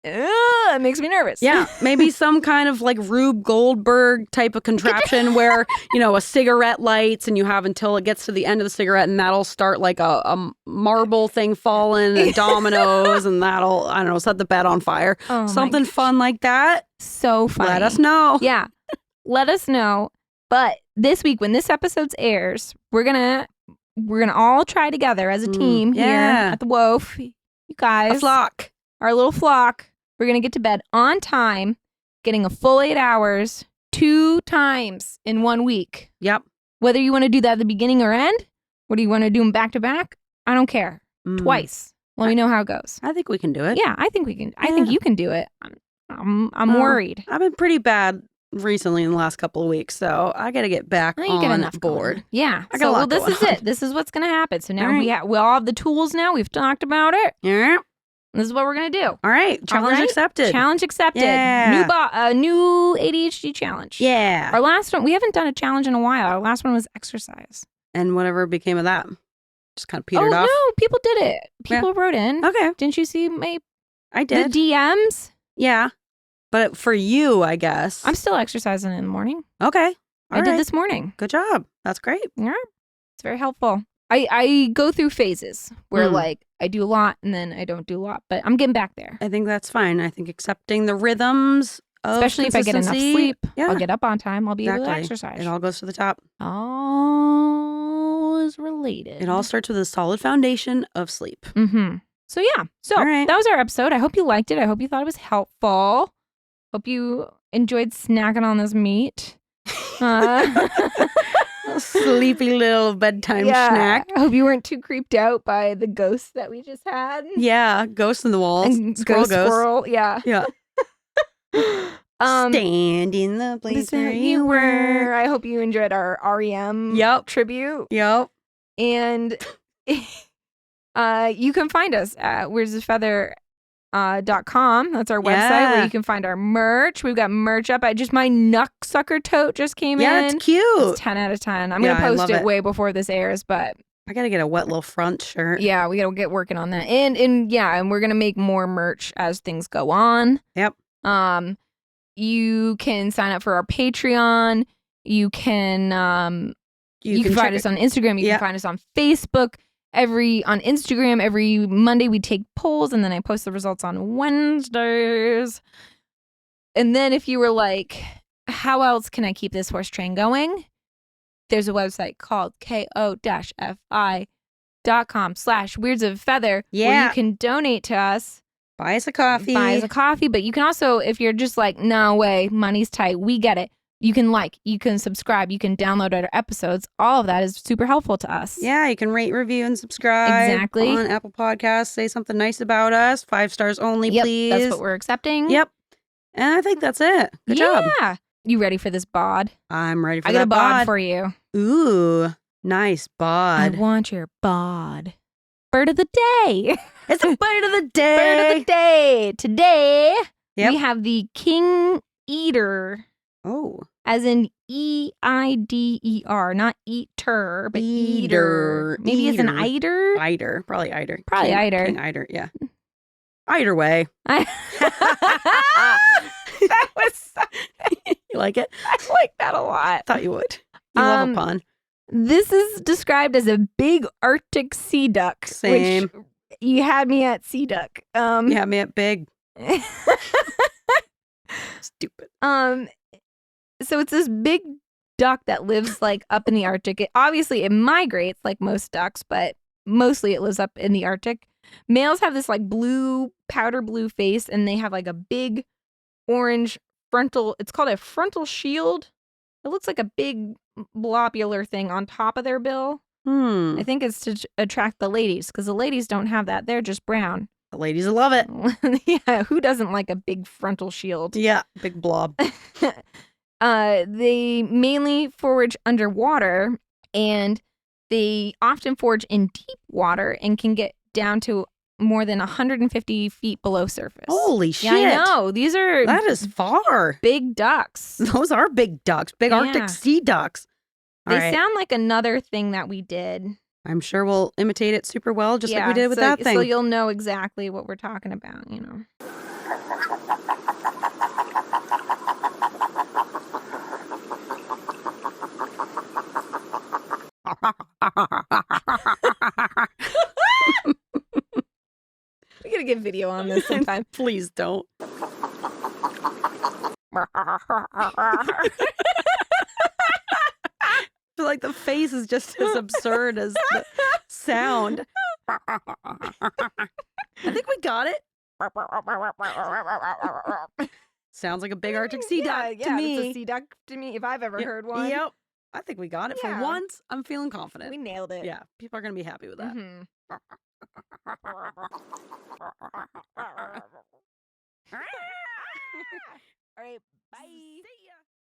it makes me nervous. Yeah. Maybe some kind of like Rube Goldberg type of contraption where, a cigarette lights and you have until it gets to the end of the cigarette and that'll start like a marble thing falling and dominoes and that'll, I don't know, set the bed on fire. Oh Something fun like that. So funny. Let us know. Yeah. Let us know. But this week when this episode airs, we're gonna all try together as a team here at the WOF. You guys. A flock. Our little flock. We're going to get to bed on time, getting a full 8 hours 2 times in 1 week. Yep. Whether you want to do that at the beginning or end, or do you want to do them back to back? I don't care. Twice. Let me know how it goes. I think we can do it. Yeah, I think we can. I think you can do it. I'm worried. I've been pretty bad recently in the last couple of weeks, so I got to get back on board. Going. Yeah. I got a lot this going is on. it. This is what's going to happen. So now we all have the tools now. We've talked about it. Yeah. This is what we're going to do. All right. Challenge accepted. Challenge accepted. Yeah. New ADHD challenge. Yeah. Our last one, we haven't done a challenge in a while. Our last one was exercise. And whatever became of that. Just kind of petered off. No, people did it. People wrote in. Okay. Didn't you see I did. the DMs? Yeah. But for you, I guess. I'm still exercising in the morning. Okay. I did this morning. Good job. That's great. Yeah. It's very helpful. I go through phases where like I do a lot and then I don't do a lot, but I'm getting back there. I think that's fine. I think accepting the rhythms of especially if I get enough sleep, I'll get up on time. I'll be able to exercise. It all goes to the top. All is related. It all starts with a solid foundation of sleep. Mm-hmm. So yeah. So that was our episode. I hope you liked it. I hope you thought it was helpful. Hope you enjoyed snacking on this meat. Sleepy little bedtime snack. I hope you weren't too creeped out by the ghosts that we just had. Yeah, ghosts in the walls. And squirrel. Yeah. Yeah. Stand in the place where you were. I hope you enjoyed our REM tribute. Yep. And you can find us at weirdsofeather.com. That's our website where you can find our merch. We've got merch up. My Nucksucker tote just came in. Yeah, it's cute. It's 10 out of 10. I'm going to post it way before this airs, but I got to get a wet little front shirt. Yeah, we got to get working on that. And we're going to make more merch as things go on. Yep. You can sign up for our Patreon. You can find us on Instagram. You can find us on Facebook. On Instagram, every Monday we take polls and then I post the results on Wednesdays. And then if you were like, how else can I keep this horse train going? There's a website called ko-fi.com/weirdsofeather where you can donate to us. Buy us a coffee. But you can also, if you're just like, no way, money's tight, we get it. You can you can subscribe, you can download our episodes. All of that is super helpful to us. Yeah, you can rate, review, and subscribe. Exactly. On Apple Podcasts. Say something nice about us. 5 stars only, please. That's what we're accepting. Yep. And I think that's it. Good job. Yeah. You ready for this bod? I'm ready for I that got a bod for you. Ooh, nice bod. I want your bod. Bird of the day. It's a bird of the day. Bird of the day. Today, we have the king eater. Oh. As in E-I-D-E-R. Not eater, but eater. Maybe it's an eider? Eider. Probably eider. Probably eider. King eider, yeah. Either way. That was so You like it? I like that a lot. Thought you would. You love a pun. This is described as a big Arctic sea duck. Same. Which you had me at sea duck. You had me at big. Stupid. So it's this big duck that lives up in the Arctic. Obviously, it migrates like most ducks, but mostly it lives up in the Arctic. Males have this blue, powder blue face, and they have a big orange frontal. It's called a frontal shield. It looks like a big globular thing on top of their bill. I think it's to attract the ladies because the ladies don't have that. They're just brown. The ladies love it. Yeah, who doesn't like a big frontal shield? Yeah, big blob. They mainly forage underwater, and they often forage in deep water and can get down to more than 150 feet below surface. Holy shit. Yeah, I know. That is far. Big ducks. Those are big ducks. Big Arctic sea ducks. They sound like another thing that we did. I'm sure we'll imitate it super well, just like we did with that thing. So you'll know exactly what we're talking about, We gotta get video on this sometime. Please don't. I feel like the face is just as absurd as the sound. I think we got it. Sounds like a big Arctic sea duck to me. It's a sea duck to me if I've ever heard one. Yep. I think we got it. For once, I'm feeling confident. We nailed it. Yeah. People are going to be happy with that. All right.